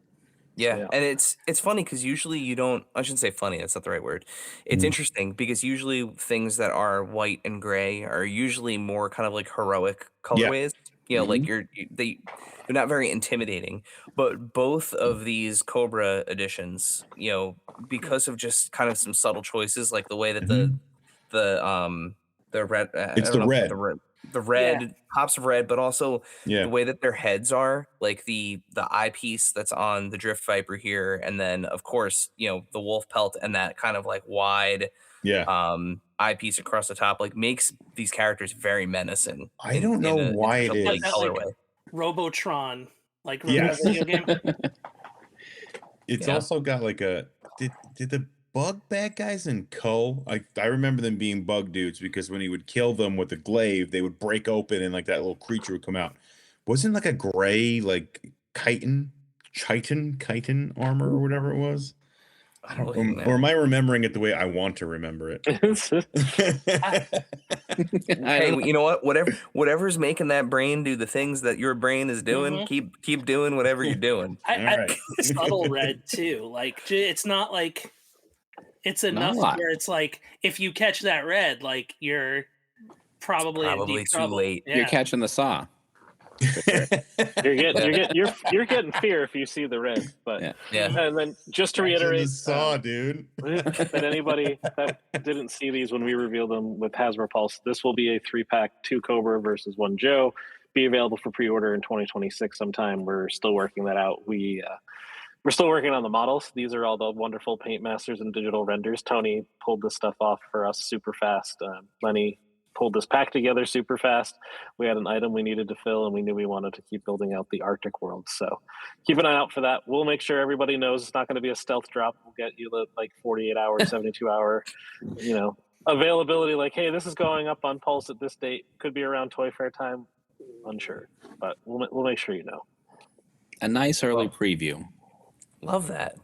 Yeah, and it's funny because usually you don't. I shouldn't say funny. That's not the right word. It's interesting because usually things that are white and gray are usually more kind of like heroic colorways. Like they're not very intimidating. But both of these Cobra editions, because of just kind of some subtle choices, like the way that the red. It's the red. The red pops of red, but also the way that their heads are, like the eyepiece that's on the Drift Viper here, and then of course the wolf pelt and that kind of like wide eyepiece across the top, like makes these characters very menacing. I don't know why it is. Colorway. Like Robotron, like remember that video game? It's also got like a did the bug bad guys in Cull? I remember them being bug dudes because when he would kill them with the glaive, they would break open and like that little creature would come out. Wasn't like a gray like chitin armor or whatever it was? I don't know. Or am I remembering it the way I want to remember it? Hey, you know what? Whatever's making that brain do the things that your brain is doing, keep doing whatever you're doing. I subtle red too. Like it's not like it's enough where it's like if you catch that red, like you're probably in deep too trouble. late. Yeah. You're catching the saw. You're getting fear if you see the red, but and then just to reiterate, saw, dude. that anybody that didn't see these when we revealed them with Hasbro Pulse, this will be a 3-pack, 2 Cobra versus 1 Joe, be available for pre-order in 2026 sometime. We're still working that out. We're still working on the models. These are all the wonderful paint masters and digital renders. Tony pulled this stuff off for us super fast. Lenny pulled this pack together super fast. We had an item we needed to fill, and we knew we wanted to keep building out the Arctic world. So keep an eye out for that. We'll make sure everybody knows it's not going to be a stealth drop. We'll get you the 48 hour, 72 hour, availability. Like, hey, this is going up on Pulse at this date. Could be around Toy Fair time. Unsure, but we'll make sure you know. A nice early preview. Love that.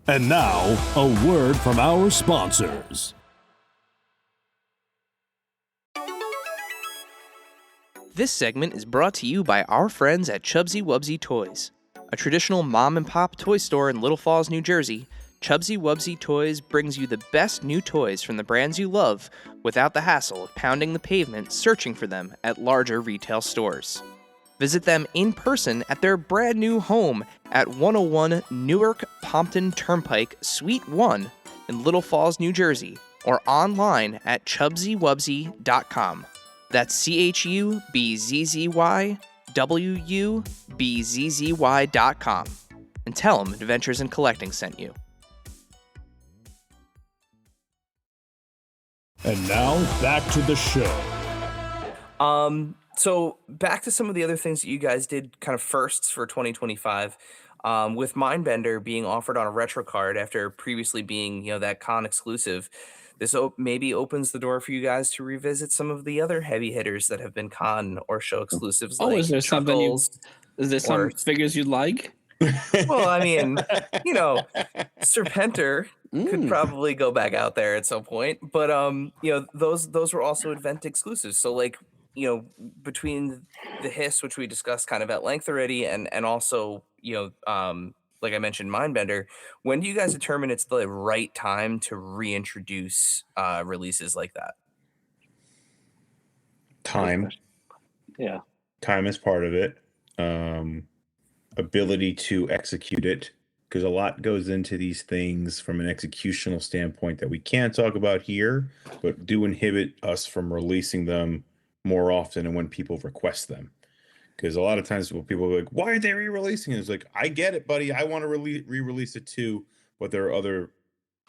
And now, a word from our sponsors. This segment is brought to you by our friends at Chubsy Wubsy Toys. A traditional mom-and-pop toy store in Little Falls, New Jersey, Chubsy Wubsy Toys brings you the best new toys from the brands you love without the hassle of pounding the pavement searching for them at larger retail stores. Visit them in person at their brand new home at 101 Newark Pompton Turnpike, Suite 1 in Little Falls, New Jersey, or online at chubsywubsy.com. That's CHUBZZY.com. WUBZZY.com, and tell them Adventures in Collecting sent you. And now, back to the show. So back to some of the other things that you guys did, kind of firsts for 2025. With Mindbender being offered on a retro card after previously being, that con exclusive, this maybe opens the door for you guys to revisit some of the other heavy hitters that have been con or show exclusives. Oh, like is there Chuckles, is there some figures you'd like? Well, I mean, Serpentor could probably go back out there at some point, but those were also event exclusives. So between the Hiss, which we discussed kind of at length already, and also like I mentioned, Mindbender, when do you guys determine it's the right time to reintroduce releases like that? Time. Yeah. Time is part of it. Ability to execute it, because a lot goes into these things from an executional standpoint that we can't talk about here, but do inhibit us from releasing them more often and when people request them. Because a lot of times when people are like, why are they re-releasing it? It's like, I get it, buddy. I want to re-release it too, but there are other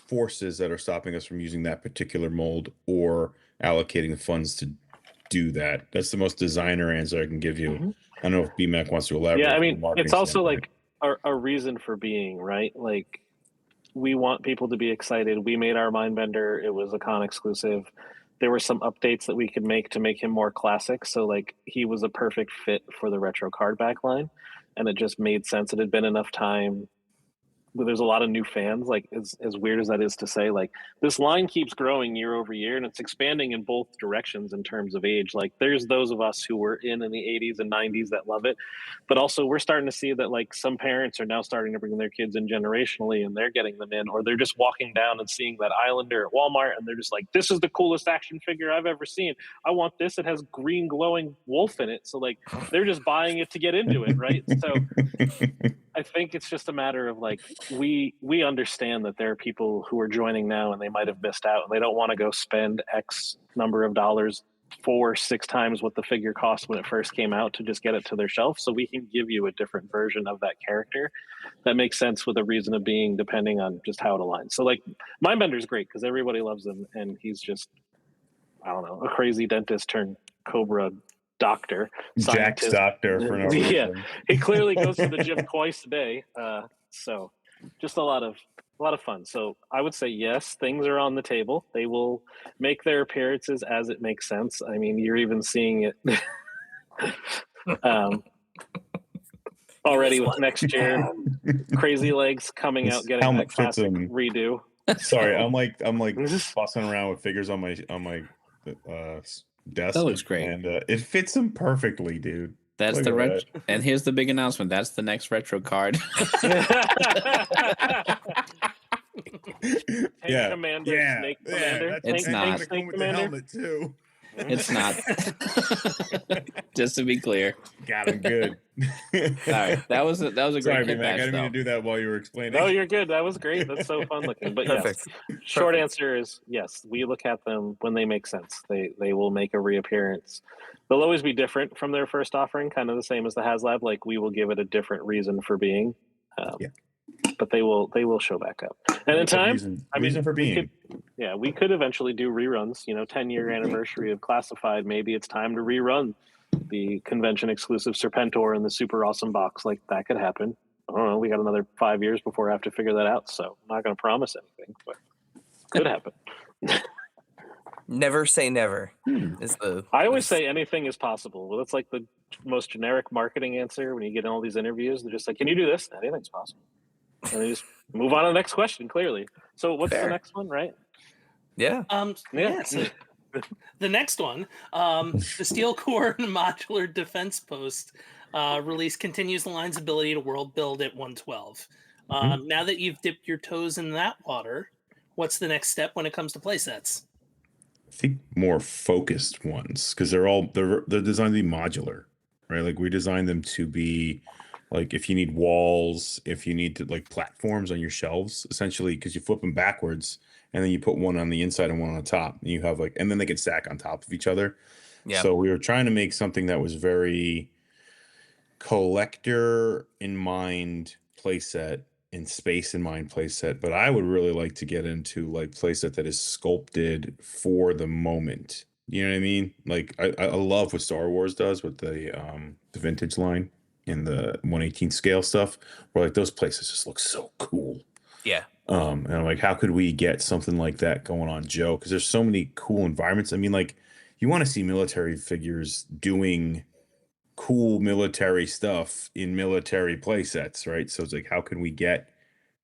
forces that are stopping us from using that particular mold or allocating the funds to do that. That's the most designer answer I can give you. Mm-hmm. I don't know if BMAC wants to elaborate. Yeah, I mean, it's also like a reason for being, right? Like, we want people to be excited. We made our Mindbender. It was a con exclusive. There were some updates that we could make to make him more classic. So, like, he was a perfect fit for the retro card back line. And it just made sense. It had been enough time. There's a lot of new fans, like as weird as that is to say, like this line keeps growing year over year and it's expanding in both directions in terms of age. Like there's those of us who were in the 80s and 90s that love it, but also we're starting to see that like some parents are now starting to bring their kids in generationally and they're getting them in, or they're just walking down and seeing that Islander at Walmart and they're just like, this is the coolest action figure I've ever seen. I want this. It has green glowing wolf in it. So like they're just buying it to get into it, right? So I think it's just a matter of like, we understand that there are people who are joining now and they might have missed out and they don't want to go spend X number of dollars 4-6 times what the figure cost when it first came out to just get it to their shelf. So we can give you a different version of that character that makes sense with a reason of being depending on just how it aligns. So like Mindbender's great because everybody loves him and he's just, I don't know, a crazy dentist turned Cobra doctor, Jack's doctor for no reason. Yeah, he clearly goes to the gym twice a day. So just a lot of fun. So I would say yes, things are on the table. They will make their appearances as it makes sense. I mean, you're even seeing it already with next year. Crazy Legs coming out, getting that classic redo. Sorry, I'm like fussing around with figures on my desk. That looks great, and it fits him perfectly, dude. That's Look the at retro. And here's the big announcement. That's the next retro card. Yeah, Commander, yeah, Snake yeah. Commander. It's not. Snake with the helmet too. It's not. Just to be clear. Got him good. All right, that was a great Sorry, kit man. I bash, didn't mean to though. do that while you were explaining. No, you're good. That was great. That's so fun looking. But Perfect. yes, short answer is yes. We look at them when they make sense. They will make a reappearance. They'll always be different from their first offering, kind of the same as the HasLab. Like we will give it a different reason for being. But they will show back up. And in time, reason for being. We could eventually do reruns. 10-year anniversary of Classified. Maybe it's time to rerun the convention exclusive Serpentor in the super awesome box. Like that could happen. I don't know. We got another 5 years before I have to figure that out. So I'm not going to promise anything, but could happen. Never say never. I always say anything is possible. Well, that's like the most generic marketing answer when you get in all these interviews. They're just like, can you do this? Anything's possible. And they just move on to the next question, clearly. So what's the next one, right? Yeah. So the next one, the Steel Core Modular Defense Post release continues the line's ability to world build at 112. Now that you've dipped your toes in that water, what's the next step when it comes to play sets? I think more focused ones, because they're designed to be modular, right? Like we designed them to be like if you need walls, if you need to like platforms on your shelves, essentially, because you flip them backwards and then you put one on the inside and one on the top, and you have and then they can stack on top of each other. Yeah. So we were trying to make something that was very collector in mind playset and space in mind playset, but I would really like to get into like playset that is sculpted for the moment. You know what I mean? Like I love what Star Wars does with the vintage line and the 1/18 scale stuff, where like those places just look so cool. Yeah. And I'm like, how could we get something like that going on, Joe? Because there's so many cool environments. I mean, like, you want to see military figures doing cool military stuff in military play sets, right? So it's like, how can we get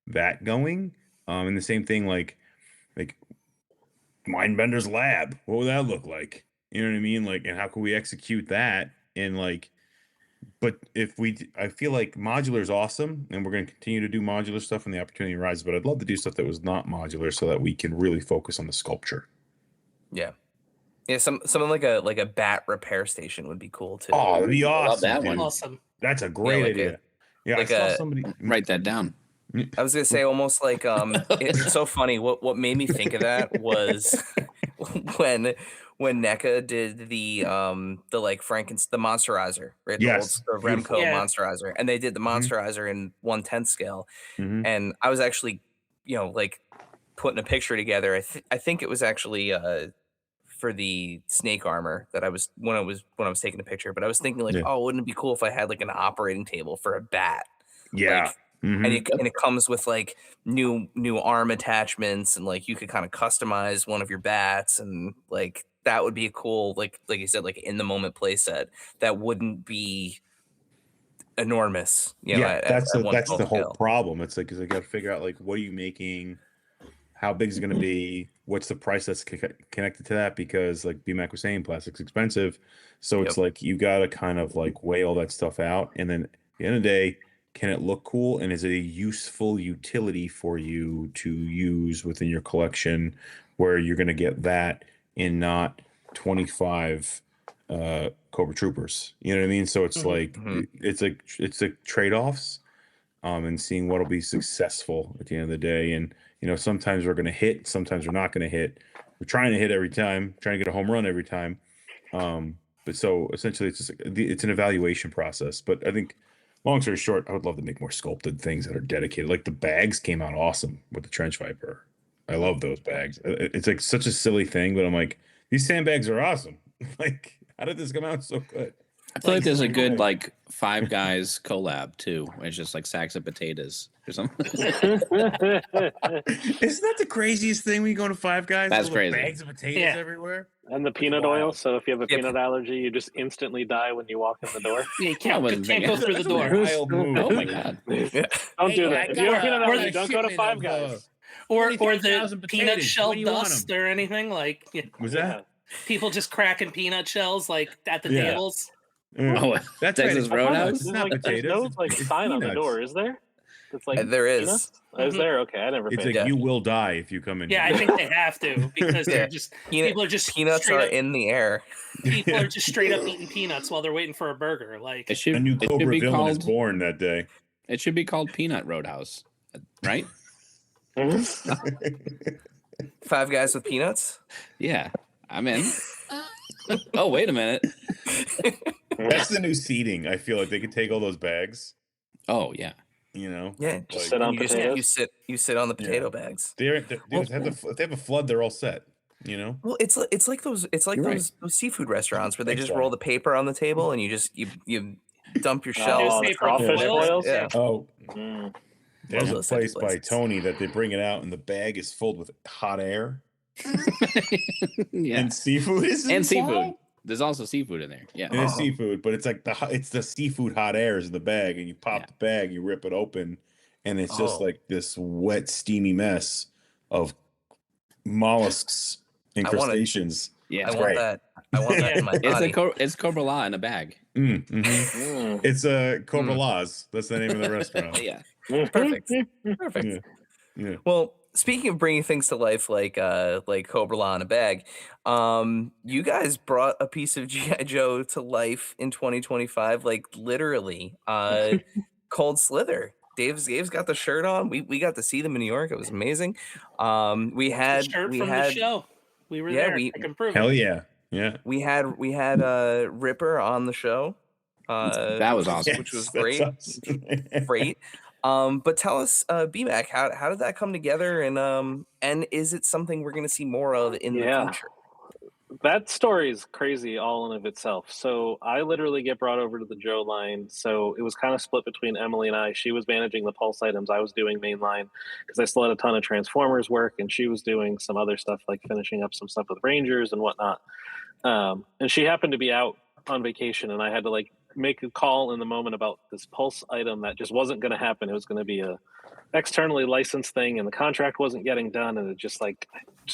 that going? And the same thing, like Mindbender's Lab. What would that look like? You know what I mean? Like, and how can we execute that? And like, but I feel like modular is awesome, and we're going to continue to do modular stuff when the opportunity arises. But I'd love to do stuff that was not modular, so that we can really focus on the sculpture. Yeah. Yeah, something like a bat repair station would be cool too. Oh, that'd be awesome. Love that dude. one. Awesome. That's a great like idea. Yeah, like I saw somebody Write that down. I was gonna say almost like it's so funny. What made me think of that was when NECA did the like the Monsterizer, right? Yes, The Remco Yeah. Monsterizer, and they did the Monsterizer in 1/10 scale. Mhm. And I was actually, like putting a picture together. I think it was actually for the snake armor that I was when I was taking a picture. But I was thinking like, Yeah. oh, wouldn't it be cool if I had like an operating table for a bat? Yeah. Like, Mhm. and it comes with like new arm attachments, and like you could kind of customize one of your bats, and like that would be a cool like you said, like in the moment play set that wouldn't be enormous. Yeah, that's at one the full whole scale. problem. It's like, 'cause I got to figure out like, what are you making? How big is it going to be? What's the price that's connected to that? Because like BMAC was saying, plastic's expensive. So it's like, you got to kind of like weigh all that stuff out. And then at the end of the day, can it look cool? And is it a useful utility for you to use within your collection, where you're going to get that and not 25 Cobra Troopers? You know what I mean? So it's like, it's like trade-offs, and seeing what'll be successful at the end of the day. And sometimes we're going to hit, sometimes we're not going to hit. We're trying to hit every time, trying to get a home run every time. But so essentially, it's just it's an evaluation process. But I think, long story short, I would love to make more sculpted things that are dedicated. Like the bags came out awesome with the Trench Viper. I love those bags. It's like such a silly thing, but I'm like, these sandbags are awesome. Like, how did this come out so good? I feel like there's a good like Five Guys collab too, where it's just like sacks of potatoes or something. Isn't that the craziest thing when you go to Five Guys? That's Little crazy. Bags of potatoes everywhere. And the peanut wild. oil. So if you have a Yep. peanut allergy, you just instantly die when you walk in the door. Yeah, you can't, wasn't can't go thinking. through the That's a door. wild move. Oh my god. Don't do that. If you have a peanut allergy, don't go to Five Guys. Or the 25,000 peanut potatoes. shell When do you want dust or anything like Was that? people just cracking peanut shells like at the Yeah. tables. Oh, That's Texas right. Roadhouse? It's not There's potatoes. no it's sign on the peanuts. door, is there? It's like There is. peanuts? Is there? Okay, I never It's paid like, Yeah. you will die if you come in. Yeah, here. I think they have to because they're just people are just Peanuts straight are up, in the air. people are just straight up eating peanuts while they're waiting for a burger. Like It should, A new it should Cobra be villain is called. born that day. It should be called Peanut Roadhouse, right? Five Guys with peanuts. Yeah, I'm in. Oh, wait a minute. That's the new seating. I feel like they could take all those bags. Oh yeah. Yeah, Just sit on you just potatoes. you sit on the potato bags. If they have a flood, they're all set. Well, it's like those You're right. those seafood restaurants where they just Exactly. roll the paper on the table and you dump your Oh, shells. the Newspaper crawfish foils. boils? Yeah. Oh, Mm. there's Love a those types place of by places. Tony that they bring it out and the bag is filled with hot air Yeah. and seafood is And inside? seafood. There's also seafood in there. Yeah. And it's seafood, but it's like it's the seafood hot air is in the bag, and you pop Yeah. the bag, you rip it open, and it's just Oh. like this wet, steamy mess of mollusks, incrustations. Yeah. I It's want great. that. I want that in my body. It's Cobra La in a bag. Mm. It's Cobra La's. That's the name of the restaurant. Yeah. Perfect. Perfect. Yeah. Well, speaking of bringing things to life like Cobra La in a bag, you guys brought a piece of G.I. Joe to life in 2025, like literally. Cold Slither. Dave's got the shirt on. We got to see them in New York. It was amazing. We the had shirt from the show. We were Yeah, there. we- I can prove Hell it. yeah. Yeah. we had Ripper on the show. That was awesome. which was Yes, great. that's awesome. Great. But tell us, BMAC, how did that come together, and is it something we're going to see more of in the Yeah. future? That story is crazy all in of itself. So I literally get brought over to the Joe line. So it was kind of split between Emily and I. She was managing the Pulse items. I was doing mainline because I still had a ton of Transformers work, and she was doing some other stuff like finishing up some stuff with Rangers and whatnot. And she happened to be out on vacation, and I had to like make a call in the moment about this Pulse item that just wasn't going to happen. It was going to be a externally licensed thing, and the contract wasn't getting done, and it just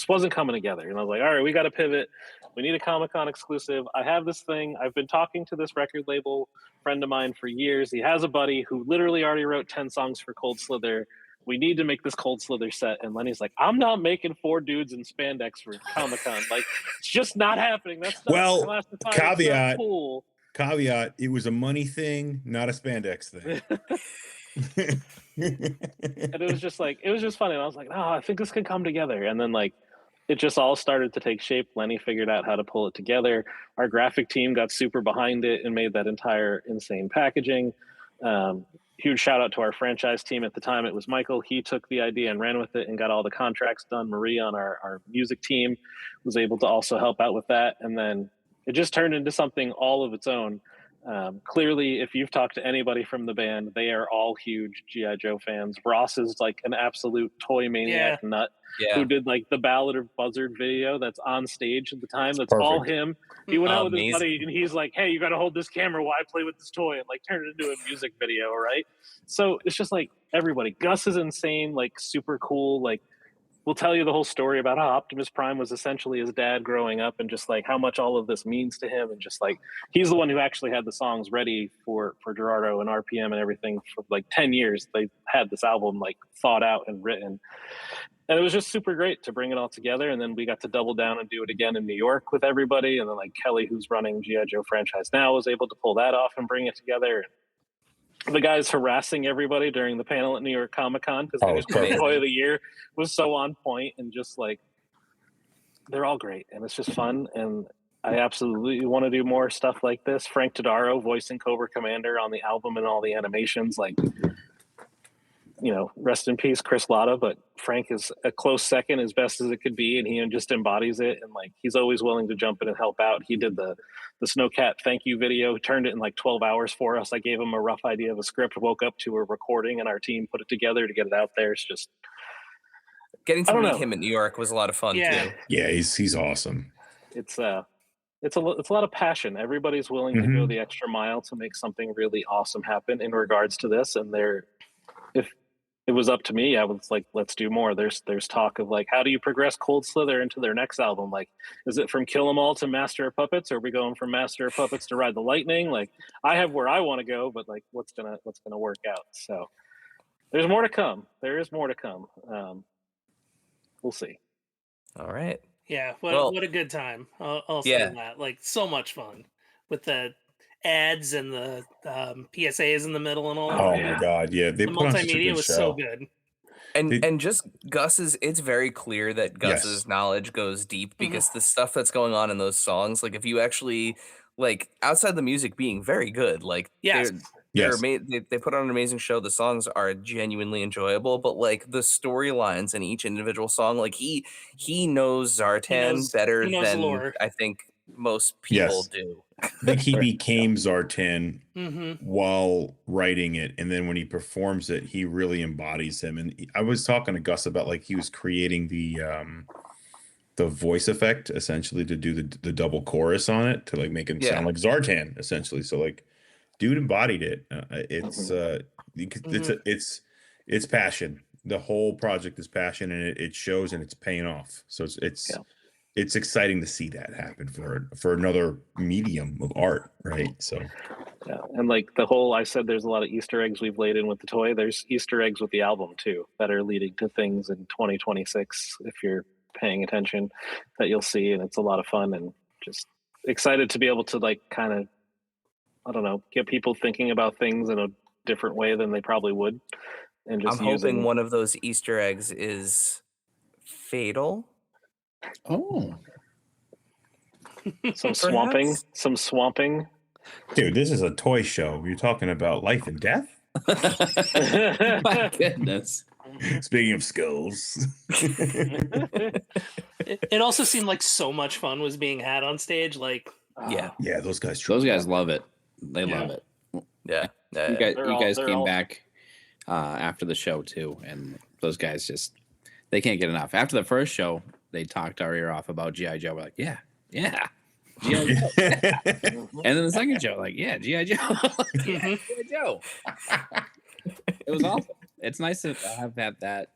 wasn't coming together. And I was like, all right, we got to pivot. We need a Comic-Con exclusive. I have this thing. I've been talking to this record label friend of mine for years. He has a buddy who literally already wrote 10 songs for Cold Slither. We need to make this Cold Slither set. And Lenny's like, I'm not making 4 dudes in spandex for Comic-Con. Like, it's just not happening. That's not Well, classified. caveat. It's not cool. Caveat: it was a money thing, not a spandex thing. And it was just funny. And I was like, oh, I think this can come together. And then like it just all started to take shape. Lenny figured out how to pull it together. Our graphic team got super behind it and made that entire insane packaging. Huge shout out to our franchise team at the time. It was Michael. He took the idea and ran with it and got all the contracts done. Marie on our music team was able to also help out with that. And then it just turned into something all of its own. Clearly, if you've talked to anybody from the band, they are all huge G.I. Joe fans. Ross is like an absolute toy maniac nut who did like the Ballad of Buzzard video that's on stage at the time. That's Perfect. all him. He went out with his Amazing. buddy and he's like, hey, you got to hold this camera while I play with this toy, and like turn it into a music video, right? So it's just like everybody. Gus is insane, like super cool, like we'll tell you the whole story about how Optimus Prime was essentially his dad growing up, and just like how much all of this means to him, and just like he's the one who actually had the songs ready for Gerardo and RPM and everything for like 10 years. They had this album like thought out and written, and it was just super great to bring it all together. And then we got to double down and do it again in New York with everybody, and then like Kelly, who's running G.I. Joe franchise now, was able to pull that off and bring it together. The guys harassing everybody during the panel at New York Comic-Con because the toy of the year was so on point, and just like they're all great, and it's just fun. And I absolutely want to do more stuff like this. Frank Todaro voicing Cobra Commander on the album and all the animations, like, you know, rest in peace, Chris Latta, but Frank is a close second, as best as it could be, and he just embodies it, and like he's always willing to jump in and help out. He did the Snowcat thank you video, turned it in like 12 hours for us. I gave him a rough idea of a script, woke up to a recording, and our team put it together to get it out there. It's just getting to meet him in New York was a lot of fun too. Yeah, he's awesome. It's a lot of passion. Everybody's willing to go the extra mile to make something really awesome happen in regards to this. And if it was up to me, I was like, let's do more. There's talk of like, how do you progress Cold Slither into their next album? Like, is it from Kill 'Em All to Master of Puppets? Or are we going from Master of Puppets to Ride the Lightning? Like, I have where I want to go, but like, what's gonna work out? So there's more to come. There is more to come. We'll see. All right. Yeah, what a good time. I'll say that. Like, so much fun with the ads and the PSAs in the middle and all. Oh my god, yeah, the multimedia was so good. And just Gus's, it's very clear that Gus's knowledge goes deep, because the stuff that's going on in those songs, like if you actually like outside the music being very good, like they put on an amazing show. The songs are genuinely enjoyable, but like the storylines in each individual song, like he knows Zartan better than lore. I think most people do. I think he became Zartan while writing it, and then when he performs it, he really embodies him. And I was talking to Gus about like he was creating the voice effect essentially to do the double chorus on it to like make him sound like Zartan essentially. So like, dude embodied it. It's passion. The whole project is passion, and it shows, and it's paying off. So it's exciting to see that happen for another medium of art, right? So and like the whole, I said there's a lot of Easter eggs we've laid in with the toy. There's Easter eggs with the album too that are leading to things in 2026 if you're paying attention, that you'll see, and it's a lot of fun, and just excited to be able to like kind of, I don't know, get people thinking about things in a different way than they probably would. And just I'm hoping one of those Easter eggs is Fatal. Oh, some swamping. Dude, this is a toy show. You're talking about life and death? My goodness. Speaking of skulls. It also seemed like so much fun was being had on stage. Like, Yeah. Yeah, those guys. Those guys love it. They Yeah. love it. Yeah. You guys they're came all- back after the show too, and those guys just they can't get enough. After the first show, they talked our ear off about GI Joe. We're like, yeah, GI Joe. And then the second show, like, yeah, GI Joe, yeah, GI Joe. It was awesome. It's nice to have that,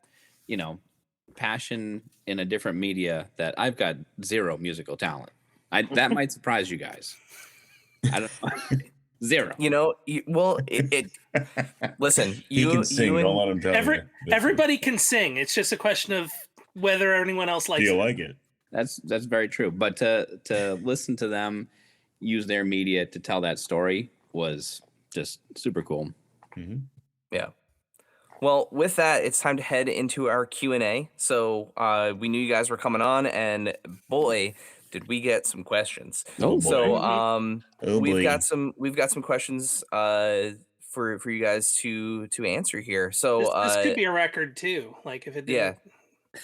passion in a different media that I've got zero musical talent. That might surprise you guys. I don't know. Zero. Listen, He can sing. Don't let him tell you. everybody can sing. It's just a question of whether anyone else Do likes you it. like it? That's very true. But to listen to them use their media to tell that story was just super cool. Mm-hmm. Yeah. Well, with that, it's time to head into our Q&A. So we knew you guys were coming on, and boy, did we get some questions. Oh, boy. So we've got some questions for you guys to answer here. So This could be a record too. Like if it didn't.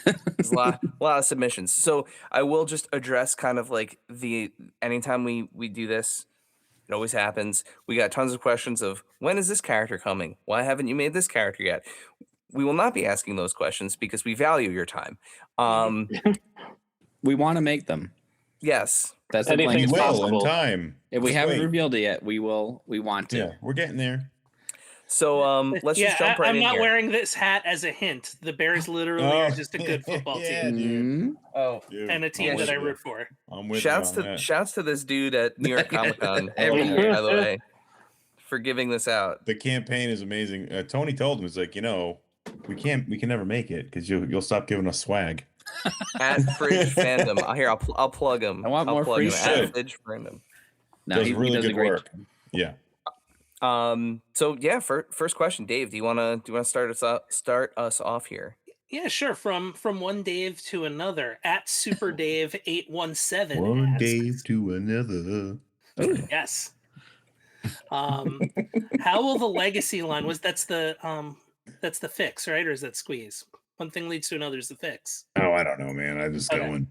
yeah. There's a lot of submissions. So I will just address kind of like anytime we do this, it always happens. We got tons of questions of when is this character coming? Why haven't you made this character yet? We will not be asking those questions because we value your time. We want to make them. Yes. That's the Anything plan. We will possible. in time. If we Just haven't wait. revealed it yet, we want to. Yeah, we're getting there. So let's just jump right I'm in not here. wearing this hat as a hint. The Bears literally are just a good football yeah, team dude. Mhm. Oh, Dude, and a team I'm that I with you. root for. I'm with shouts you on that. shouts to this dude at New York Comic Con Every by the way, for giving this out. The campaign is amazing. Tony told him, it's like, we can never make it because you'll stop giving us swag. At Fridge Fandom. Here, I'll plug him. I want I'll more plug free him shit. at Fridge Fandom. No, Does he really does a good great work. job. Yeah. So yeah, first question, Dave. Do you wanna start us off here? Yeah, sure. From one Dave to another at Super Dave 817. One asks, Dave to another. Yes. How will the legacy line that's the fix, right? Or is that squeeze? One thing leads to another is the fix. Oh, I don't know, man. I'm just Okay. going.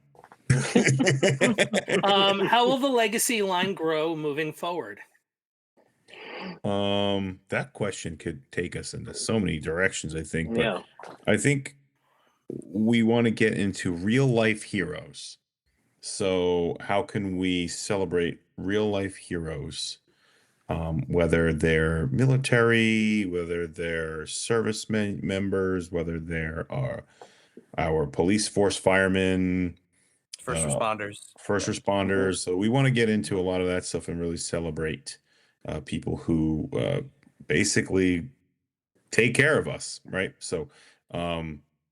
How will the legacy line grow moving forward? That question could take us into so many directions, I think. But Yeah. I think we want to get into real life heroes. So how can we celebrate real life heroes? Whether they're military, whether they're servicemen members, whether they're our police force firemen, First responders. first responders. So we want to get into a lot of that stuff and really celebrate people who basically take care of us, right? So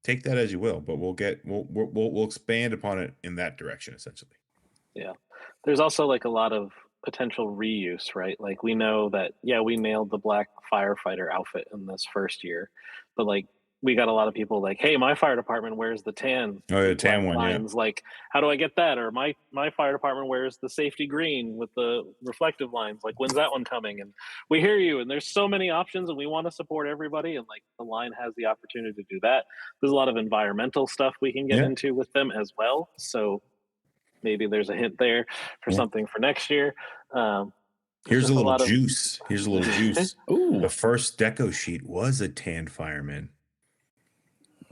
take that as you will, but we'll expand upon it in that direction essentially. Yeah. There's also like a lot of potential reuse, right? Like we know that, yeah, we nailed the black firefighter outfit in this first year, but like we got a lot of people like, hey, my fire department wears the tan. Oh, the tan black one, yeah. lines. Like, how do I get that? Or my fire department wears the safety green with the reflective lines. Like, when's that one coming? And we hear you. And there's so many options, and we want to support everybody. And like the line has the opportunity to do that. There's a lot of environmental stuff we can get into with them as well. So maybe there's a hint there for something for next year. Here's a little juice. Here's a little juice. Ooh, The first deco sheet was a tan fireman.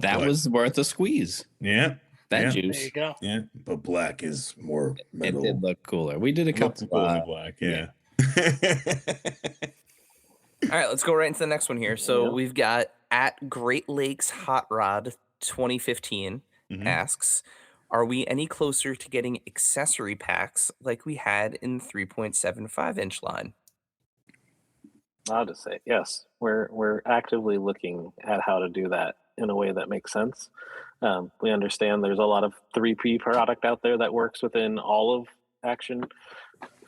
that What? was worth a squeeze. Yeah. That Yeah. There juice. you go. Yeah. But black is more It metal. did look cooler. We did a It looks couple. cool in the black. Yeah. All right, let's go right into the next one here. So Yeah. we've got at Great Lakes Hot Rod 2015 Mhm. asks, are we any closer to getting accessory packs like we had in the 3.75 inch line? I'll just say yes. We're actively looking at how to do that in a way that makes sense. We understand there's a lot of 3P product out there that works within all of action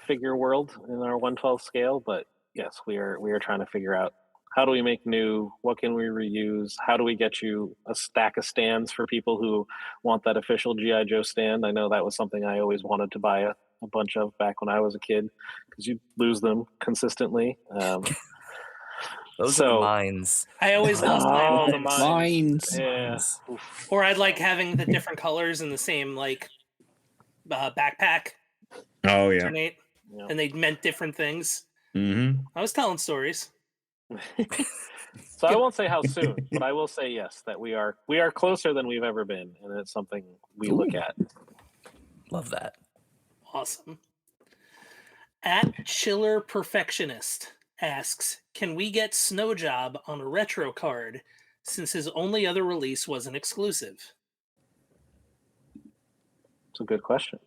figure world in our 1/12 scale, but yes, we are trying to figure out how do we make new, what can we reuse, how do we get you a stack of stands for people who want that official GI Joe stand. I know that was something I always wanted to buy a bunch of back when I was a kid because you lose them consistently. Those are the mines. I always lost Oh, the mines. mines. Yeah. Mines. Or I'd like having the different colors in the same like backpack. Oh yeah. Alternate, Yeah. and they meant different things. Mm-hmm. I was telling stories. So I won't say how soon, but I will say yes that we are closer than we've ever been, and it's something we look at. Love that. Awesome. At Chiller Perfectionist asks, can we get Snow Job on a retro card since his only other release was an exclusive? It's a good question.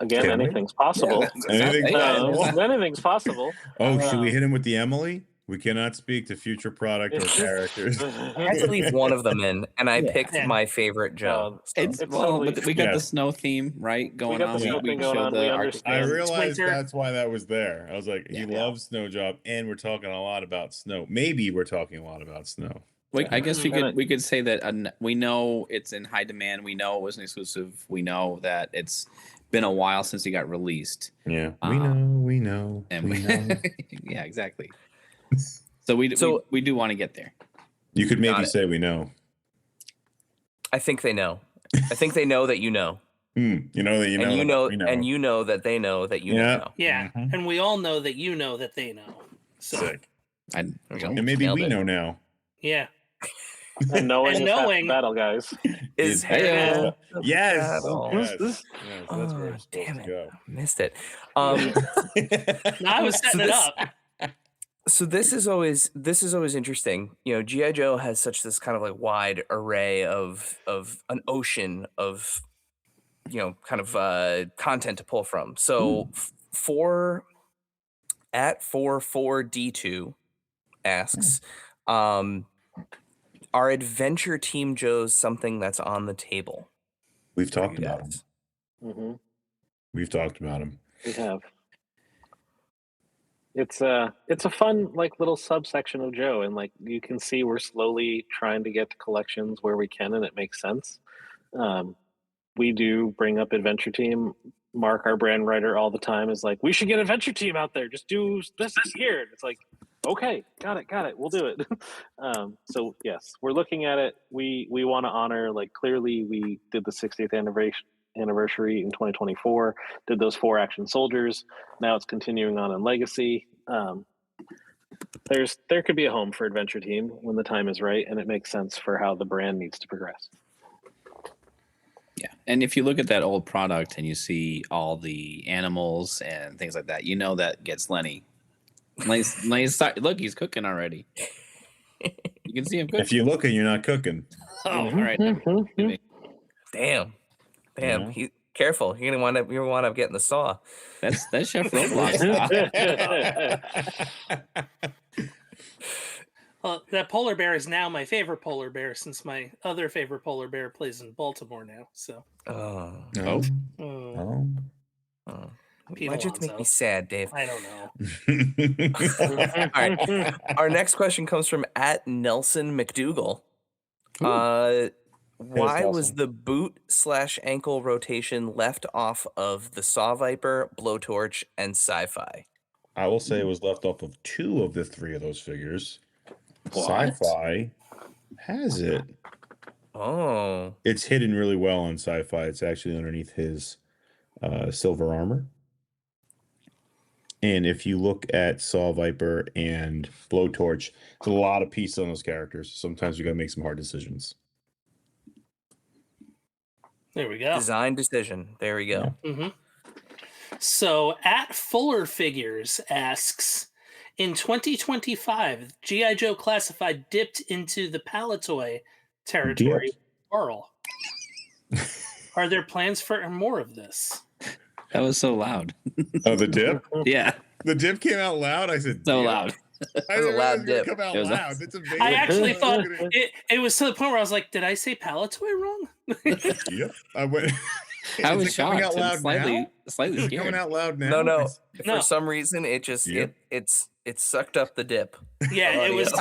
Again, Can we? anything's possible. Anything's possible. Oh, should we hit him with the Emily? We cannot speak to future product or characters. I had to leave one of them in, and I picked my favorite Joe. It's totally, but we got the snow theme right going got on. the snow thing going on. We understand. I It's realized winter. that's why that was there. I was like, he loves Snow Job, and we're talking a lot about snow. Maybe we're talking a lot about snow. I guess we could say that we know it's in high demand. We know it was an exclusive. We know that it's been a while since he got released. Yeah, we know, and we know. Yeah, exactly. So we do want to get there. You could maybe say we know. I think they know. I think they know that you know. You know that you know. And you know, we know. and you know that they know that you know. Yeah, and we all know that you know that they know. So, Sick. And maybe we know now. yeah. And knowing, And is half knowing- the battle, guys. Is Yes. Yes. Yes. That's where Oh, it's supposed damn to it. go. Missed it. No, I was setting it up. So this is always interesting. You know, G.I. Joe has such this kind of like wide array of an ocean of, you know, kind of content to pull from. So for 4D2 asks, are Adventure Team Joes something that's on the table? We've talked about them. Mm-hmm. We've talked about them. We have. It's a fun like little subsection of Joe, and like you can see we're slowly trying to get to collections where we can, and it makes sense. We do bring up Adventure Team. Mark, our brand writer, all the time is like, we should get Adventure Team out there. Just do this here. And it's like, okay, got it. We'll do it. So yes, we're looking at it. We want to honor, like, clearly we did the 60th anniversary in 2024, did those 4 action soldiers. Now it's continuing on in Legacy. There could be a home for Adventure Team when the time is right, and it makes sense for how the brand needs to progress. Yeah, and if you look at that old product and you see all the animals and things like that, you know that gets Lenny. Look, he's cooking already. You can see him cooking. If you're looking, you're not cooking. Oh, all right. Damn. Yeah. He careful. You're gonna wind up getting the saw. That's Chef Roblox. Well, that polar bear is now my favorite polar bear since my other favorite polar bear plays in Baltimore now. So. Oh. No. Oh. Pete Why'd you have to make me Alonso. sad, Dave? I don't know. All right. Our next question comes from @Nelson McDougal. Why was Nelson. the boot/ankle rotation left off of the Saw Viper, Blowtorch, and Sci-Fi? I will say it was left off of 2 of the 3 of those figures. What? Sci-Fi has it. Oh. It's hidden really well on Sci-Fi. It's actually underneath his silver armor. And if you look at Saw Viper and Blowtorch, there's a lot of pieces on those characters. Sometimes you got to make some hard decisions. There we go. Design decision. There we go. Mm-hmm. So, @Fuller Figures asks, in 2025, G.I. Joe Classified dipped into the Palatoy territory with Carl. Are there plans for more of this? That was so loud. Oh, the dip? Yeah, The dip came out loud? I said, so "Dip?" loud. I didn't a loud realize it was dip. gonna come out It was loud. That's amazing. I actually thought it was to the point where I was like, did I say Palatoy wrong? Yep. I went. I Is was it coming shocked. out loud Slightly now? slightly Is it coming scared. out loud now? No. No. For some reason, it just Yep. it sucked up the dip. Yeah, it was.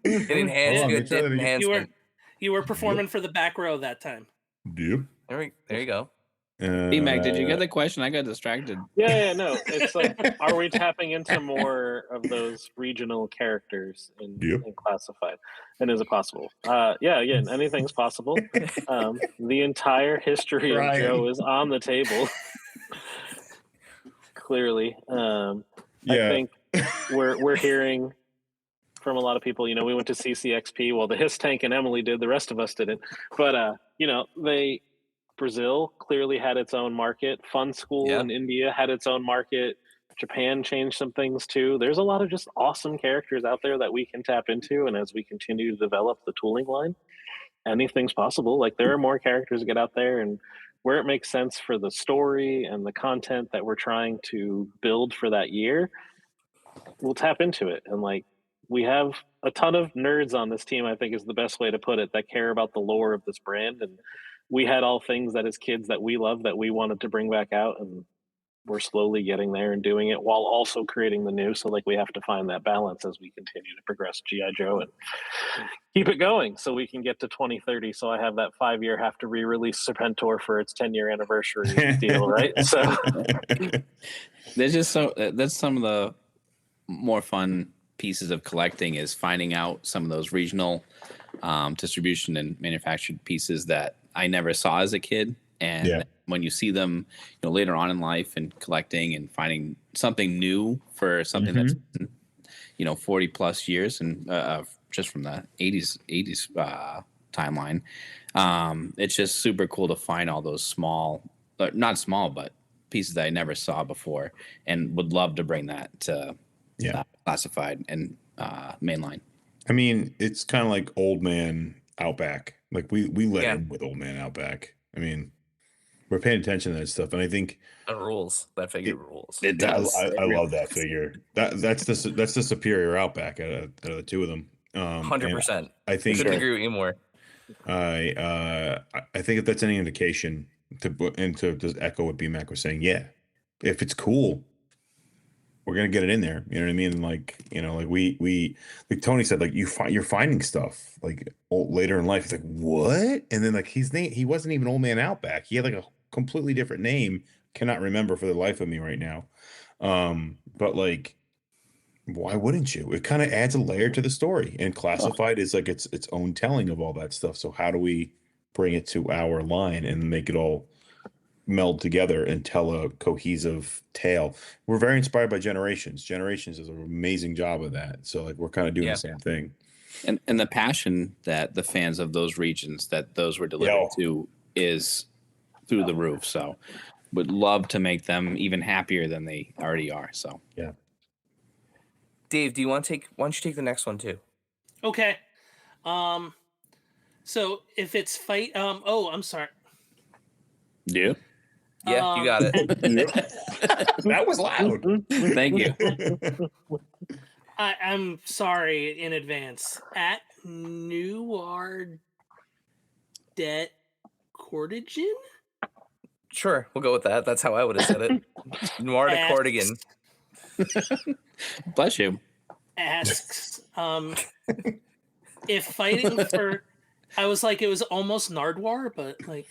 It enhanced Hold on, good dip you You were enhancement. you were performing for the back row that time. Yep. There you go. B-Mac, did you get the question? I got distracted. Yeah, no. It's like, are we tapping into more of those regional characters in Classified? And is it possible? Again, anything's possible. The entire history of Joe is on the table. Clearly. I think we're hearing from a lot of people, we went to CCXP. Well, the Hiss Tank and Emily did, the rest of us didn't. But Brazil clearly had its own market. Fun School in India had its own market. Japan changed some things too. There's a lot of just awesome characters out there that we can tap into. And as we continue to develop the tooling line, anything's possible. Like, there are more characters to get out there, and where it makes sense for the story and the content that we're trying to build for that year, we'll tap into it. And like, we have a ton of nerds on this team, I think is the best way to put it, that care about the lore of this brand. And we had all things that as kids that we love that we wanted to bring back out, and we're slowly getting there and doing it while also creating the new. So like, we have to find that balance as we continue to progress G.I. Joe and keep it going so we can get to 2030. So I have that 5-year have to re-release Serpentor for its 10-year anniversary deal, right? So there's just that's some of the more fun pieces of collecting, is finding out some of those regional distribution and manufactured pieces that I never saw as a kid. And when you see them, later on in life and collecting and finding something new for something that's, 40 plus years and just from the 80s timeline, it's just super cool to find all those small, not small, but pieces that I never saw before, and would love to bring that to Classified and mainline. I mean, it's kind of like Old Man Outback. Like, we let in with Old Man Outback. I mean, we're paying attention to that stuff, and I think it rules. That figure rules. It does. I love that figure. That's the superior Outback out of the two of them. 100%. I think couldn't agree with you more. I think if that's any indication to just echo what B-Mac was saying, if it's cool, we're gonna get it in there. You know what I mean? Like, we like Tony said, like, you're finding stuff like later in life. It's like, what? And then like he wasn't even Old Man Outback. He had like a completely different name. Cannot remember for the life of me right now. But like, why wouldn't you? It kind of adds a layer to the story, and Classified is like its own telling of all that stuff. So how do we bring it to our line and make it all meld together and tell a cohesive tale? We're very inspired by Generations. Generations does an amazing job of that. So like, we're kind of doing the same thing. And the passion that the fans of those regions that those were delivered to is through the roof. So would love to make them even happier than they already are. So Dave, why don't you take the next one too? Okay. So if it's fight, I'm sorry. Yeah. Yeah, you got it. That was loud. Thank you. I'm sorry in advance. At Noir Det Cortigan? Sure, we'll go with that. That's how I would have said it. Noir de Cortigan. Bless you. Asks, if fighting for, I was like, it was almost Nardwar, but like,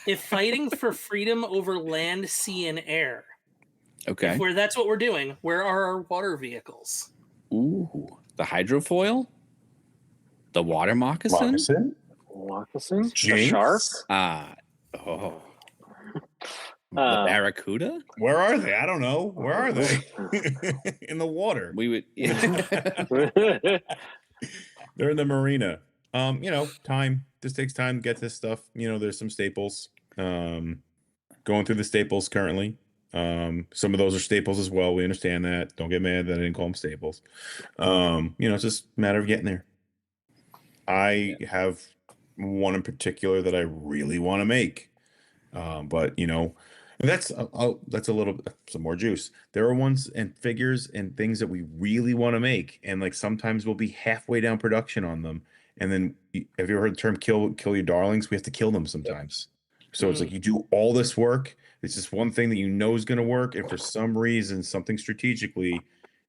if fighting for freedom over land, sea, and air. Okay. Where that's what we're doing. Where are our water vehicles? Ooh, the hydrofoil, the water moccasin, the shark, the barracuda. Where are they? I don't know. Where are they? In the water. We would. They're in the marina. Time. This takes time to get this stuff. There's some staples. Going through the staples currently. Some of those are staples as well. We understand that. Don't get mad that I didn't call them staples. It's just a matter of getting there. I have one in particular that I really want to make. But that's a little some more juice. There are ones and figures and things that we really want to make, and like sometimes we'll be halfway down production on them, and then have you ever heard the term kill your darlings? We have to kill them sometimes. So it's like you do all this work. It's just one thing that is going to work, and for some reason, something strategically,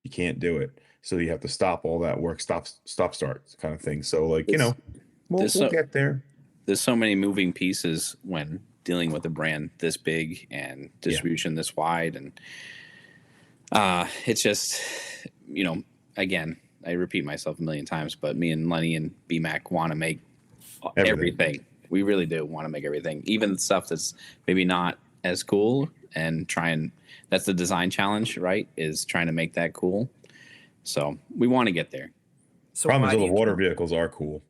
you can't do it. So you have to stop all that work, stop, start kind of thing. So like we'll get there. There's so many moving pieces when dealing with a brand this big and distribution this wide. And it's just, again, I repeat myself a million times, but me and Lenny and BMAC want to make everything. We really do want to make everything, even the stuff that's maybe not as cool, and that's the design challenge, right? Is trying to make that cool. So we want to get there. So problem is all the water vehicles are cool.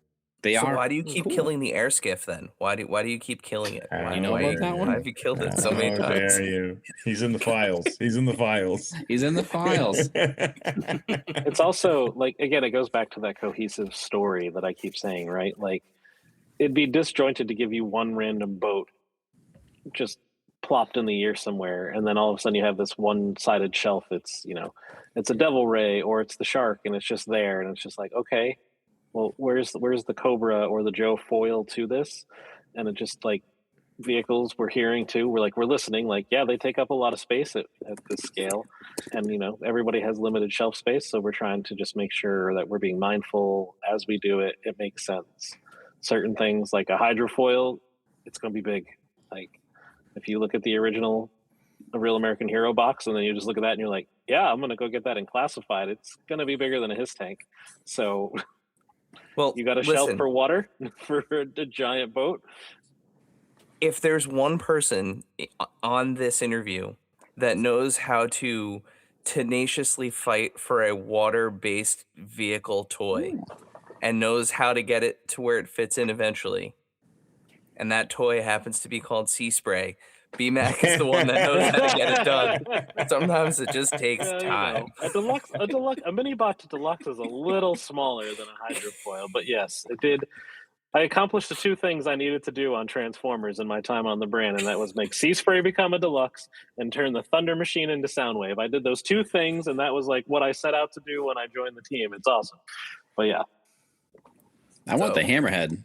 They are. Why do you keep killing the air skiff then? Why do you keep killing it? You know about that one? Why have you killed it so many times? Dare you. He's in the files. He's in the files. He's in the files. It's also like, again, it goes back to that cohesive story that I keep saying, right? Like, it'd be disjointed to give you one random boat just plopped in the year somewhere, and then all of a sudden you have this one-sided shelf. It's it's a Devil Ray or it's the Shark, and it's just there, and it's just like, okay, well, where's the Cobra or the Joe foil to this? And it just like vehicles we're hearing too. We're listening. Like, yeah, they take up a lot of space at this scale, and everybody has limited shelf space, so we're trying to just make sure that we're being mindful as we do it. It makes sense. Certain things like a hydrofoil, it's going to be big. Like, if you look at the original A Real American Hero box, and then you just look at that and you're like, yeah, I'm going to go get that in classified. It's going to be bigger than a his tank. So, well, you got a shelf for water for a giant boat. If there's one person on this interview that knows how to tenaciously fight for a water-based vehicle toy and knows how to get it to where it fits in eventually, and that toy happens to be called Sea Spray, BMAC is the one that knows how to get it done. Sometimes it just takes time. A mini bot to deluxe is a little smaller than a hydrofoil, but yes, it did. I accomplished the two things I needed to do on Transformers in my time on the brand, and that was make Sea Spray become a deluxe and turn the Thunder Machine into Soundwave. I did those two things, and that was like what I set out to do when I joined the team. It's awesome. But yeah. I want the Hammerhead.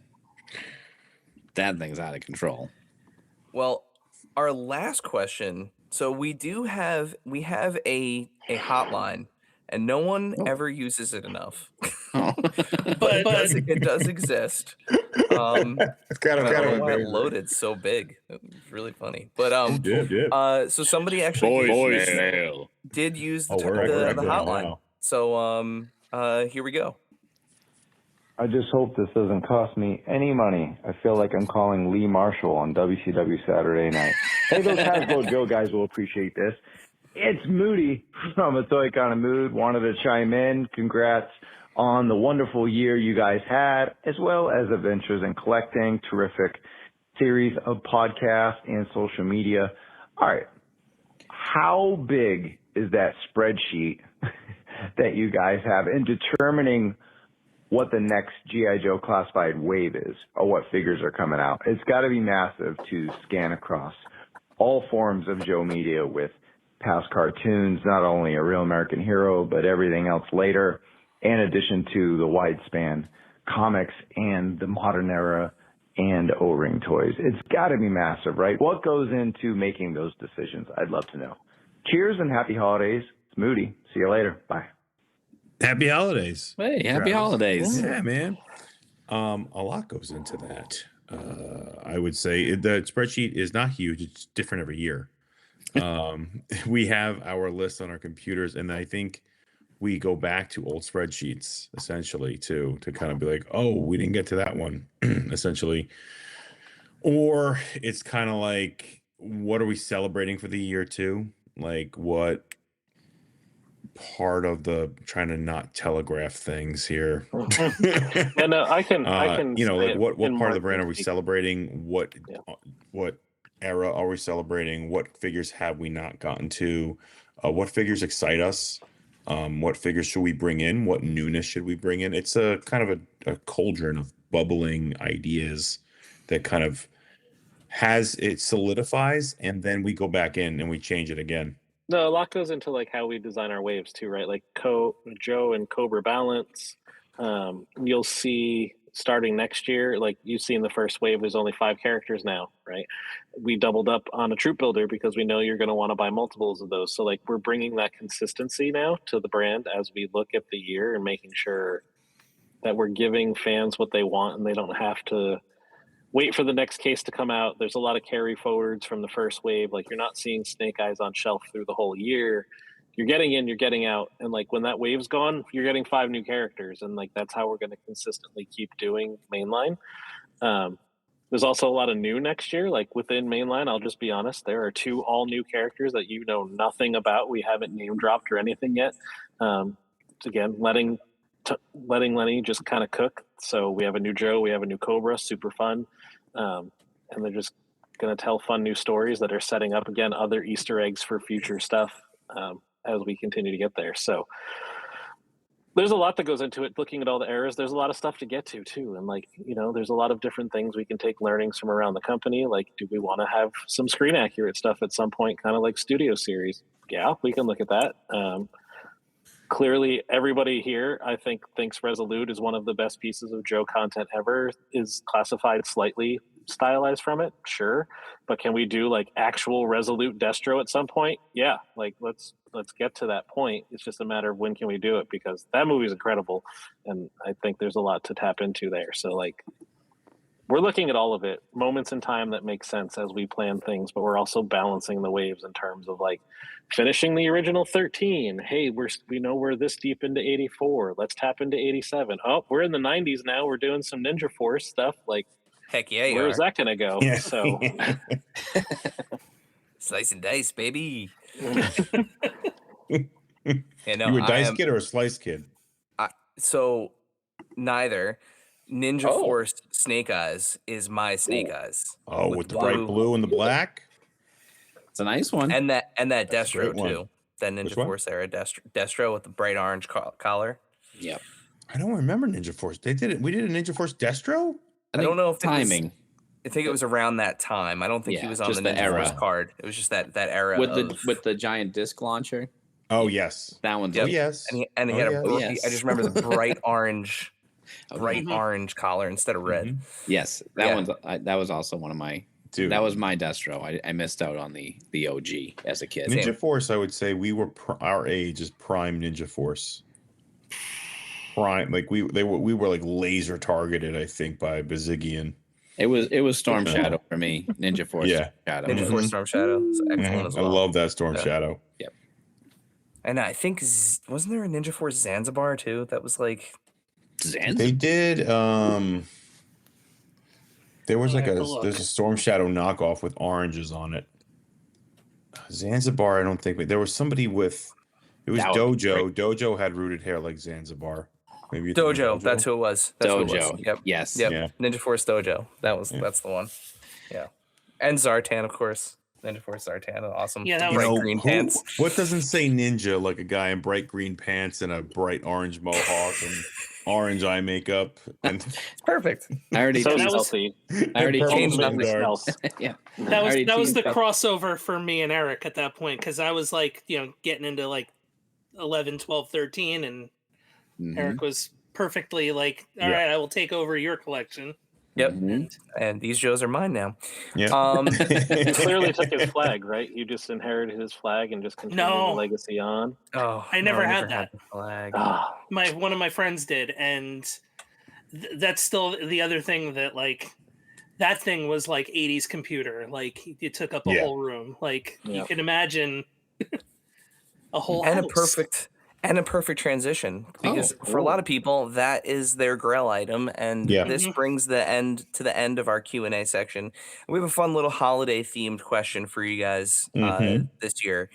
That thing's out of control. Well, our last question. So we have a hotline, and no one ever uses it enough. But it does exist. It's kind of why it loaded so big. It was really funny. But so somebody actually did use the hotline. So here we go. I just hope this doesn't cost me any money. I feel like I'm calling Lee Marshall on WCW Saturday night. Hey, those Hasbro Joe guys will appreciate this. It's Moody from A Toy Kind of Mood. Wanted to chime in. Congrats on the wonderful year you guys had, as well as Adventures in Collecting. Terrific series of podcasts and social media. All right. How big is that spreadsheet that you guys have in determining what the next G.I. Joe classified wave is, or what figures are coming out? It's got to be massive to scan across all forms of Joe media with past cartoons, not only A Real American Hero, but everything else later, in addition to the wide span comics and the modern era and O-ring toys. It's got to be massive, right? What goes into making those decisions? I'd love to know. Cheers and happy holidays. It's Moody. See you later. Bye. Happy holidays. Hey, happy holidays. Yeah, man. A lot goes into that. I would say the spreadsheet is not huge. It's different every year. We have our list on our computers, and I think we go back to old spreadsheets essentially to kind of be like, oh, we didn't get to that one essentially. Or it's kind of like, what are we celebrating for the year too? Like, what part of the trying to not telegraph things here? And I can like what part of the brand are we celebrating? What era are we celebrating? What figures have we not gotten to? What figures excite us? What figures should we bring in? What newness should we bring in? It's a kind of a cauldron of bubbling ideas that kind of it solidifies, and then we go back in and we change it again. No, a lot goes into like how we design our waves too, right? Like Joe and Cobra balance. You'll see starting next year, like you see in the first wave, there's only 5 characters now, right? We doubled up on a troop builder because we know you're going to want to buy multiples of those. So like we're bringing that consistency now to the brand as we look at the year and making sure that we're giving fans what they want, and they don't have to wait for the next case to come out. There's a lot of carry forwards from the first wave. Like, you're not seeing Snake Eyes on shelf through the whole year. You're getting in, you're getting out. And like when that wave's gone, you're getting 5 new characters. And like that's how we're going to consistently keep doing mainline. There's also a lot of new next year. Like within mainline, I'll just be honest, there are 2 all new characters that you know nothing about. We haven't name dropped or anything yet. Again, letting Lenny just kind of cook. So we have a new Joe, we have a new Cobra, super fun. And they're just going to tell fun new stories that are setting up, again, other Easter eggs for future stuff as we continue to get there. So there's a lot that goes into it. Looking at all the eras, there's a lot of stuff to get to too. And like, you know, there's a lot of different things we can take learnings from around the company. Like, do we want to have some screen accurate stuff at some point, kind of like studio series? Yeah, we can look at that. Clearly, everybody here, I think, thinks Resolute is one of the best pieces of Joe content ever. Is classified slightly stylized from it, sure, but can we do like actual Resolute Destro at some point? Yeah, like let's get to that point. It's just a matter of when can we do it, because that movie is incredible, and I think there's a lot to tap into there. So like, we're looking at all of it, moments in time that make sense as we plan things, but we're also balancing the waves in terms of like finishing the original 13. Hey, we know we're this deep into 84. Let's tap into 87. Oh, we're in the 90s now. We're doing some Ninja Force stuff. Like, heck yeah, where's that gonna go? Yeah. So slice and dice, baby. You a dice kid or a slice kid? So neither. Ninja Force Snake Eyes is my Snake Eyes. Oh, with the bright blue and the black. It's a nice one. And that Destro one. too. That Ninja Force era Destro with the bright orange collar. Yep. I don't remember Ninja Force. They did it. We did a Ninja Force Destro. I don't know if timing. I think it was around that time. I don't think he was on the Ninja Force card. It was just that era with the giant disc launcher. Oh yes, that one's oh yes, and he had I just remember the bright orange. Orange collar instead of red. Yes, that was also one of my. Dude. That was my Destro. I missed out on the OG as a kid. Ninja Force, I would say we were our age is prime Ninja Force. Prime, like we were like laser targeted, I think, by Bazigian. It was Storm Shadow for me. Ninja Force. Yeah, Shadow. Ninja Force Storm Shadow is excellent as well. I love that Storm Shadow. Yep. And I think wasn't there a Ninja Force Zanzibar too? That was like. Zanzibar? They did. There was like there's a Storm Shadow knockoff with oranges on it. Zanzibar, I don't think. There was somebody with. It was Dojo. Dojo had rooted hair like Zanzibar. Maybe Dojo. That's who it was. That's Dojo. Who it was. Yep. Yes. Yep. Yeah. Ninja Force Dojo. That's the one. Yeah. And Zartan, of course. Ninja Force Zartan, awesome. Yeah, that bright was green pants. What doesn't say ninja like a guy in bright green pants and a bright orange mohawk and orange eye makeup? And it's perfect. I already changed nothing else. Yeah, that was the crossover for me and Eric at that point, because I was like, getting into like 11, 12, 13, and Eric was perfectly like, all right, I will take over your collection. Yep. And these Joes are mine now. Yeah. He clearly took his flag, right? You just inherited his flag and just continued the legacy on. Oh, I never had that flag. One of my friends did, and that's still the other thing that like that thing was like 80s computer. Like it took up a whole room. Like you can imagine a whole house. And a perfect transition, because for a lot of people that is their Grail item, and this brings the end to the end of our Q&A section. We have a fun little holiday themed question for you guys this year.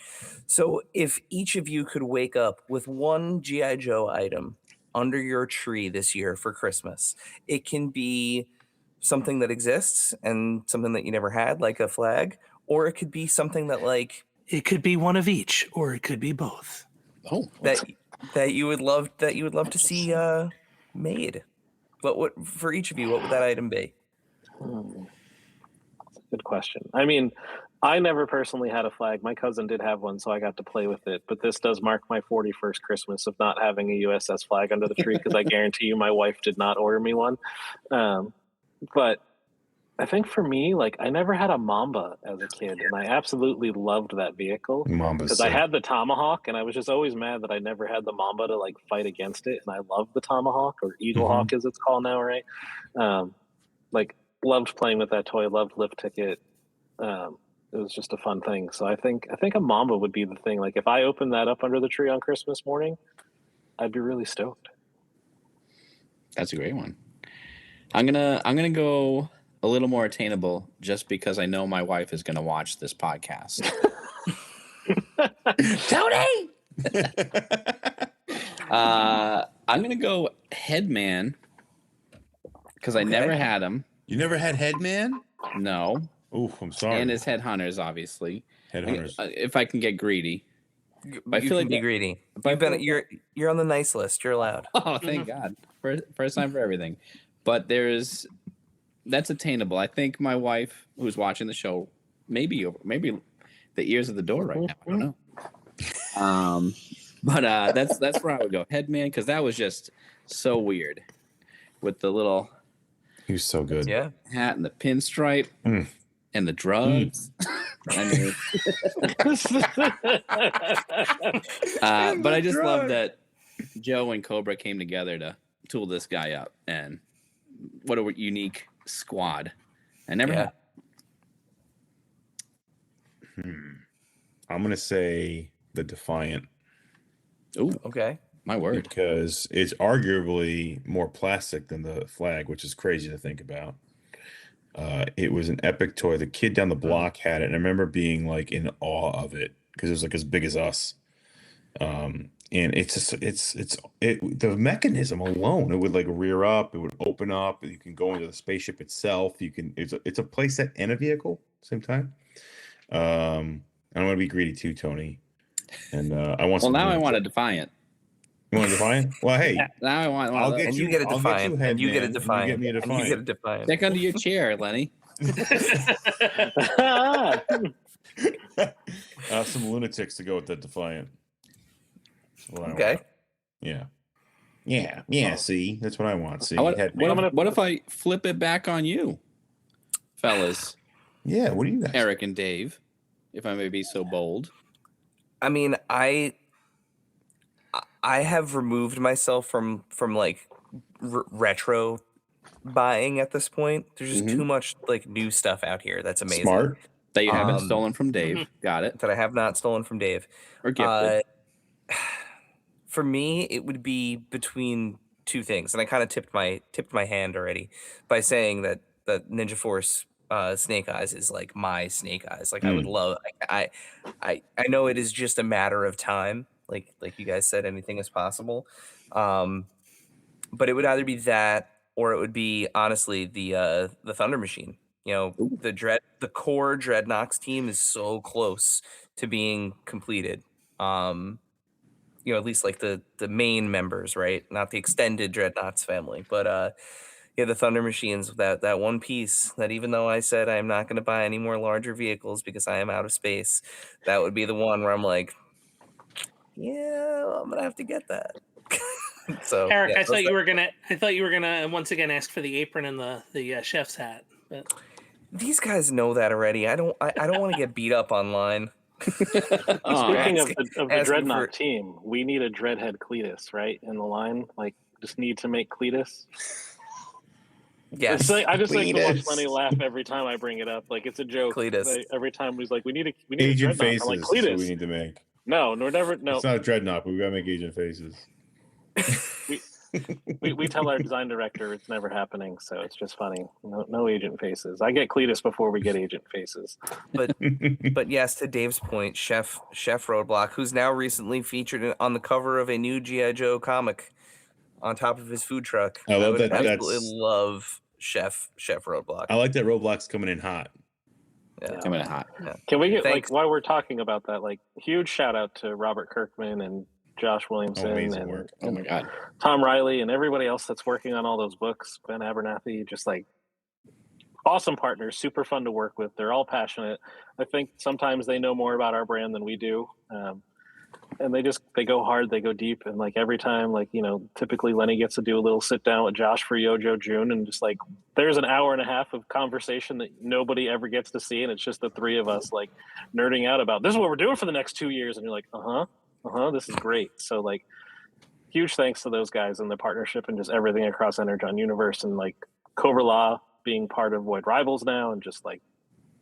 So if each of you could wake up with one G.I. Joe item under your tree this year for Christmas, it can be something that exists and something that you never had, like a flag, or it could be something that like it could be one of each, or it could be both. That you would love to see made. But what for each of you, what would that item be? That's a good question. I mean, I never personally had a flag. My cousin did have one, so I got to play with it. But this does mark my 41st Christmas of not having a USS flag under the tree, because I guarantee you my wife did not order me one. But I think for me, like, I never had a Mamba as a kid, and I absolutely loved that vehicle because I had the Tomahawk, and I was just always mad that I never had the Mamba to like fight against it. And I love the Tomahawk, or Eagle Hawk as it's called now, right? Like, loved playing with that toy. Loved Lift Ticket. It was just a fun thing. So I think a Mamba would be the thing. Like if I opened that up under the tree on Christmas morning, I'd be really stoked. That's a great one. I'm gonna go a little more attainable just because I know my wife is gonna watch this podcast. Tony. I'm gonna go Headman because I never had him. You never had Headman? No. Oh, I'm sorry. And his Headhunters, obviously. Headhunters. If I can get greedy. But I feel like be greedy. You're on the nice list. You're allowed. Oh, thank God. First time for everything. But that's attainable. I think my wife, who's watching the show, maybe the ears of the door right now. I don't know. But that's where I would go. Headman, because that was just so weird with the little. He was so good. Yeah. Hat and the pinstripe and the drugs. I mean, but I just love that Joe and Cobra came together to tool this guy up, and what a unique squad. I never had. I'm gonna say the Defiant. Oh, okay. My word. Because it's arguably more plastic than the Flag, which is crazy to think about. It was an epic toy. The kid down the block had it, and I remember being like in awe of it because it was like as big as us. And it's just the mechanism alone. It would like rear up, it would open up. You can go into the spaceship itself. It's a playset and a vehicle at the same time. I want to be greedy too, Tony. And I want. Well, now I want a Defiant. You want a Defiant? Well, hey. Now I want. I'll get you get a Defiant. And you get a Defiant. And you get me a Defiant. And you get a Defiant. Check under your chair, Lenny. Some lunatics to go with that Defiant. Okay. Yeah. See, that's what I want. See, what if I flip it back on you, fellas? Yeah. What do you guys? Eric and Dave, if I may be so bold. I mean, I have removed myself from like retro buying at this point. There's just too much like new stuff out here that's amazing. Smart. That you haven't stolen from Dave. Got it. That I have not stolen from Dave. Or gifted. For me, it would be between two things, and I kind of tipped my hand already by saying that Ninja Force Snake Eyes is like my Snake Eyes. Like I would love. I know it is just a matter of time. Like you guys said, anything is possible. But it would either be that, or it would be honestly the Thunder Machine. You know, the core Dreadnoks team is so close to being completed. You know, at least like the main members, right? Not the extended Dreadnoks family, but yeah, the Thunder Machines, that one piece that even though I said I'm not going to buy any more larger vehicles because I am out of space, that would be the one where I'm like, yeah, I'm gonna have to get that. So Eric, yeah, I thought you were gonna once again ask for the apron and the chef's hat. But these guys know that already. I don't want to get beat up online. Speaking of the Dreadnought team, we need a Dreadhead Cletus, right? In the line, like, just need to make Cletus. Yes, I just like to watch Lenny laugh every time I bring it up. Like it's a joke. Cletus. Every time he's like, "We need Agent a Dreadnought." Faces. I'm like, Cletus. We need to make. No, never. No, it's not a Dreadnought, but we gotta make Agent Faces. we tell our design director it's never happening, so it's just funny. No Agent Faces. I get Cletus before we get Agent Faces. But yes, to Dave's point, Chef Roadblock, who's now recently featured on the cover of a new G.I. Joe comic on top of his food truck. I love that. Absolutely love Chef Roadblock. I like that Roadblock's coming in hot. Yeah. Coming in hot. Yeah. Can we get like while we're talking about that, like huge shout out to Robert Kirkman and Josh Williamson and oh my God, Tom Riley and everybody else that's working on all those books. Ben Abernathy, just like awesome partners, super fun to work with. They're all passionate. I think sometimes they know more about our brand than we do. And they go hard, they go deep. And like every time, like, you know, typically Lenny gets to do a little sit down with Josh for Yojo June. And just like, there's an hour and a half of conversation that nobody ever gets to see. And it's just the three of us like nerding out about this is what we're doing for the next 2 years. And you're like, this is great. So like huge thanks to those guys and the partnership and just everything across Energon Universe and like Cobra Law, being part of Void Rivals now, and just like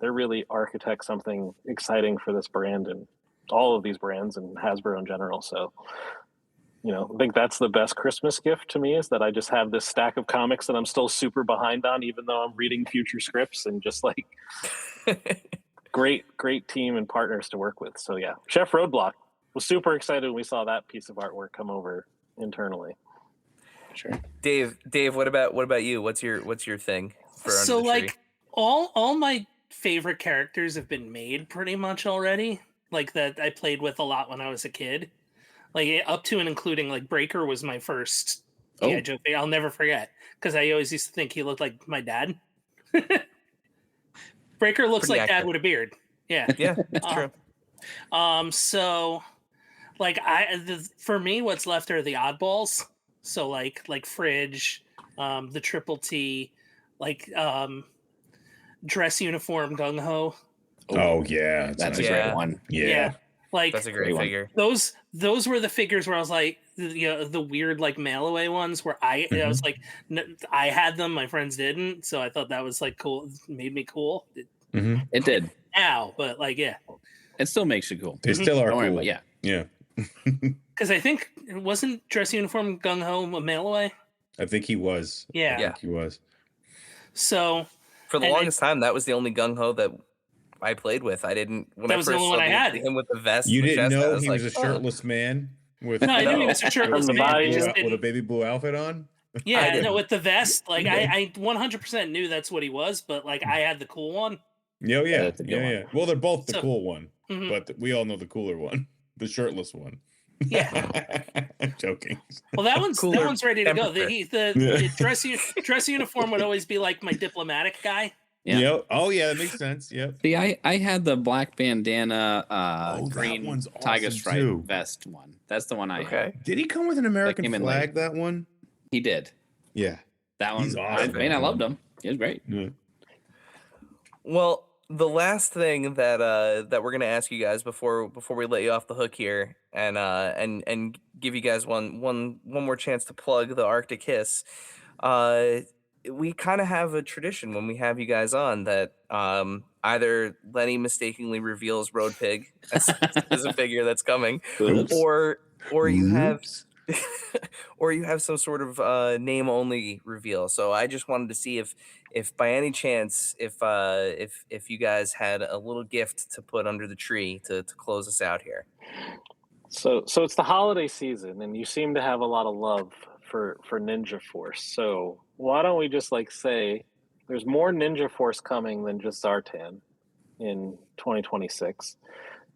they're really architect something exciting for this brand and all of these brands and Hasbro in general. So, I think that's the best Christmas gift to me, is that I just have this stack of comics that I'm still super behind on, even though I'm reading future scripts, and just like great team and partners to work with. So yeah, Chef Roadblock was super excited when we saw that piece of artwork come over internally. Sure. Dave, what about you? What's your thing for So Under the Tree? like all my favorite characters have been made pretty much already. Like that I played with a lot when I was a kid. Like up to and including like Breaker was my first G.I. Joe figure. I'll never forget, because I always used to think he looked like my dad. Breaker looks Pretty like accurate. dad with a beard. Yeah. Yeah, it's true. So like for me, what's left are the oddballs. So like Fridge, the Triple T, like dress uniform Gung Ho. Oh yeah, That's nice. a great one. Yeah. Like That's a great one. figure. those were the figures where I was like, the weird like mail away ones where I was like, I had them, my friends didn't, so I thought that was like cool. It made me cool. It did. Now, but like yeah, It still makes you cool. They still are Don't worry cool. about Yeah. because I think it wasn't dress uniform Gung Ho a mail away. I think he was. Yeah. I think he was. So For the and- longest time, that was the only gung ho that I played with. I didn't. When That I was first the only saw one I had. him with the vest. You and the didn't chest, I know he like, was a shirtless man with No, I knew he No. was a shirtless From the man. I body, just with a didn't- baby blue outfit on. Yeah, didn't. no, with the vest, like I 100% knew that's what he was, but like I had the cool one. Yeah, yeah, that's a good yeah, one. yeah. Well, they're both the So- cool one, Mhm. but we all know the cooler one, the shirtless one. Yeah. I'm joking. Well, that one's Cooler ready to go. temperature. The dress uniform would always be like my diplomatic guy. Yeah. Yep. Oh yeah, that makes sense. Yep. See, I had the black bandana, that green one's tiger awesome, stripe too. vest one. That's the one I had. Okay. Did he come with an American came in flag? late. That one? He did. Yeah. That one. He's awesome. I mean, I loved him. He was great. Yeah. Well, the last thing that we're gonna ask you guys before we let you off the hook here, and give you guys one more chance to plug the Arctic Hiss. We kind of have a tradition when we have you guys on that either Lenny mistakenly reveals Road Pig as a figure that's coming, Oops. or you have Oops. or you have some sort of name only reveal. So I just wanted to see if by any chance if you guys had a little gift to put under the tree to close us out here. So it's the holiday season, and you seem to have a lot of love for Ninja Force. So why don't we just like say there's more Ninja Force coming than just Zartan in 2026.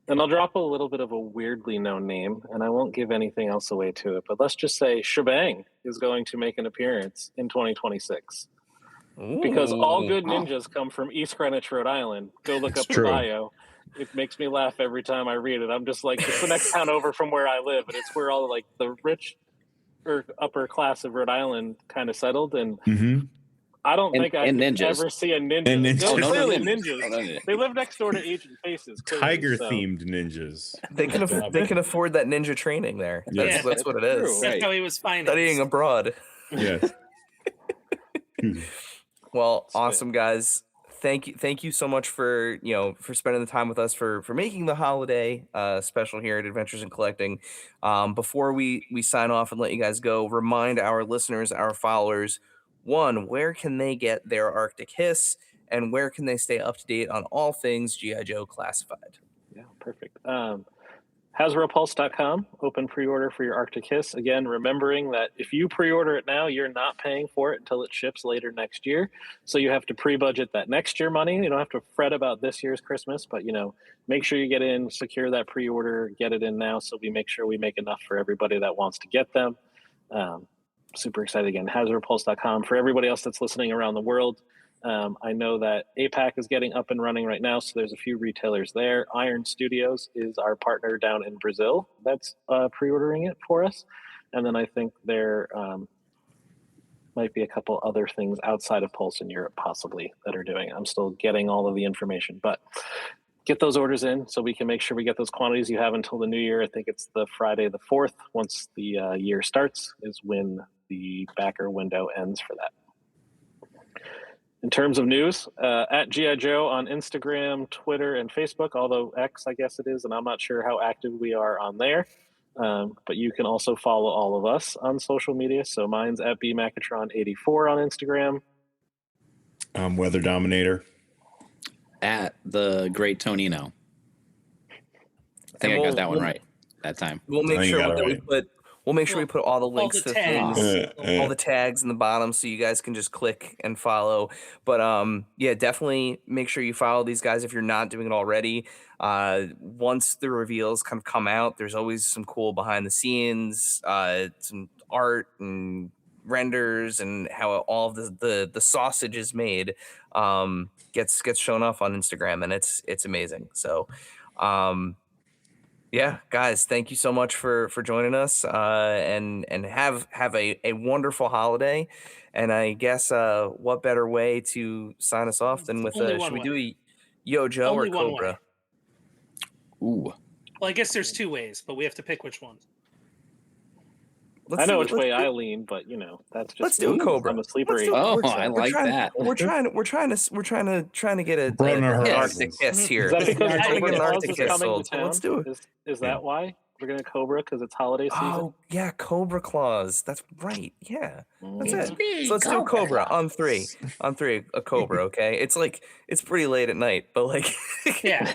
And I'll drop a little bit of a weirdly known name, and I won't give anything else away to it, but let's just say Shebang is going to make an appearance in 2026. Because all good ninjas come from East Greenwich, Rhode Island. Go look up the true. bio. It makes me laugh every time I read it. I'm just like, it's the next town over from where I live, and it's where all like the rich or upper class of Rhode Island kind of settled. And Mm-hmm. I don't think I and could ninjas. ever see a ninja. And ninjas. No, Oh, no, clearly no ninjas. Oh, no, no. They live next door to Agent Faces. clearly, Tiger so- themed ninjas. They can afford that ninja training there. Yes. That's, that's what it True. is. Right. That's how he was financed. Studying abroad. Yes. Well, Sweet. awesome guys. Thank you so much for spending the time with us for making the holiday special here at Adventures in Collecting. Before we sign off and let you guys go, remind our listeners, our followers, one, where can they get their Arctic Hiss, and where can they stay up to date on all things G.I. Joe classified? Yeah, perfect. HasbroPulse.com, open pre-order for your Arctic Hiss. Again, remembering that if you pre-order it now, you're not paying for it until it ships later next year. So you have to pre-budget that next year money. You don't have to fret about this year's Christmas, but make sure you get in, secure that pre-order, get it in now, so we make sure we make enough for everybody that wants to get them. Super excited again. HasbroPulse.com. For everybody else that's listening around the world, I know that APAC is getting up and running right now, so there's a few retailers there. Iron Studios is our partner down in Brazil that's pre-ordering it for us. And then I think there might be a couple other things outside of Pulse in Europe possibly that are doing it. I'm still getting all of the information, but get those orders in so we can make sure we get those quantities. You have until the new year. I think it's the Friday the 4th, once the year starts, is when the backer window ends for that. In terms of news, at G.I. Joe on Instagram, Twitter, and Facebook, although X, I guess it is, and I'm not sure how active we are on there. But you can also follow all of us on social media. So mine's at bmacatron84 on Instagram. Weather Dominator. At the Great Tonino. I think I got that one right that time. We'll make sure that we put all the all links the to tags. things, all the tags in the bottom, so you guys can just click and follow. But yeah, definitely make sure you follow these guys if you're not doing it already. Once the reveals kind of come out, there's always some cool behind the scenes, some art and renders, and how all of the sausage is made. Gets shown off on Instagram, and it's amazing. So yeah, guys, thank you so much for joining us, and have a wonderful holiday. And I guess what better way to sign us off than with should we do a Yo Joe Only or one Cobra? Ooh. Well, I guess there's 2 ways, but we have to pick which one. I know which way I lean, but that's just let's do a Cobra. I'm a sleeper. I like that. We're trying to get a Broaden our an horizons. Arctic kiss here. Is that because We're trying to get an Cobra Arctic is kiss coming sold. to So town? let's do it. Is that why we're gonna Cobra? Because it's holiday season. Oh yeah, Cobra Claws. That's right. Yeah, that's Mm. it. So let's do Cobra on 3. On 3, a Cobra. Okay, it's pretty late at night, but like Yeah.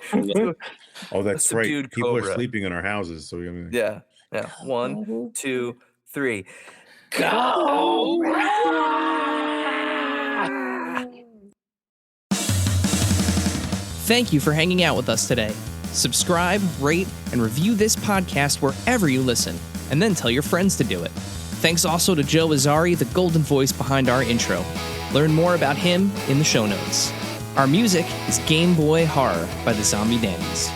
Oh, that's a right. subdued People Cobra. are sleeping in our houses, so we. yeah. 1, 2, 3. Thank you for hanging out with us today. Subscribe, rate, and review this podcast wherever you listen, and then tell your friends to do it. Thanks also to Joe Azari, the golden voice behind our intro. Learn more about him in the show notes. Our music is Game Boy Horror by the Zombie Dandies.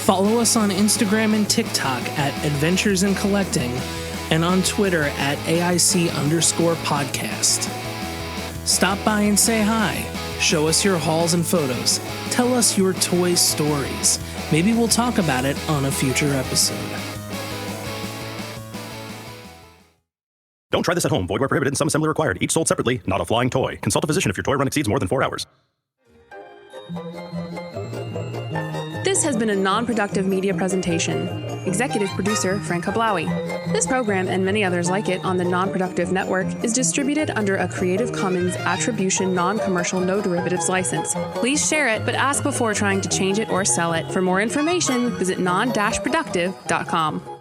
Follow us on Instagram and TikTok at Adventures in Collecting, and on Twitter at AIC_podcast. Stop by and say hi. Show us your hauls and photos. Tell us your toy stories. Maybe we'll talk about it on a future episode. Don't try this at home. Void where prohibited and some assembly required. Each sold separately, not a flying toy. Consult a physician if your toy run exceeds more than 4 hours. This has been a non-productive media presentation. Executive producer Frank Hablawi. This program and many others like it on the Non-Productive Network is distributed under a Creative Commons Attribution Non-Commercial No Derivatives license. Please share it, but ask before trying to change it or sell it. For more information, visit non-productive.com.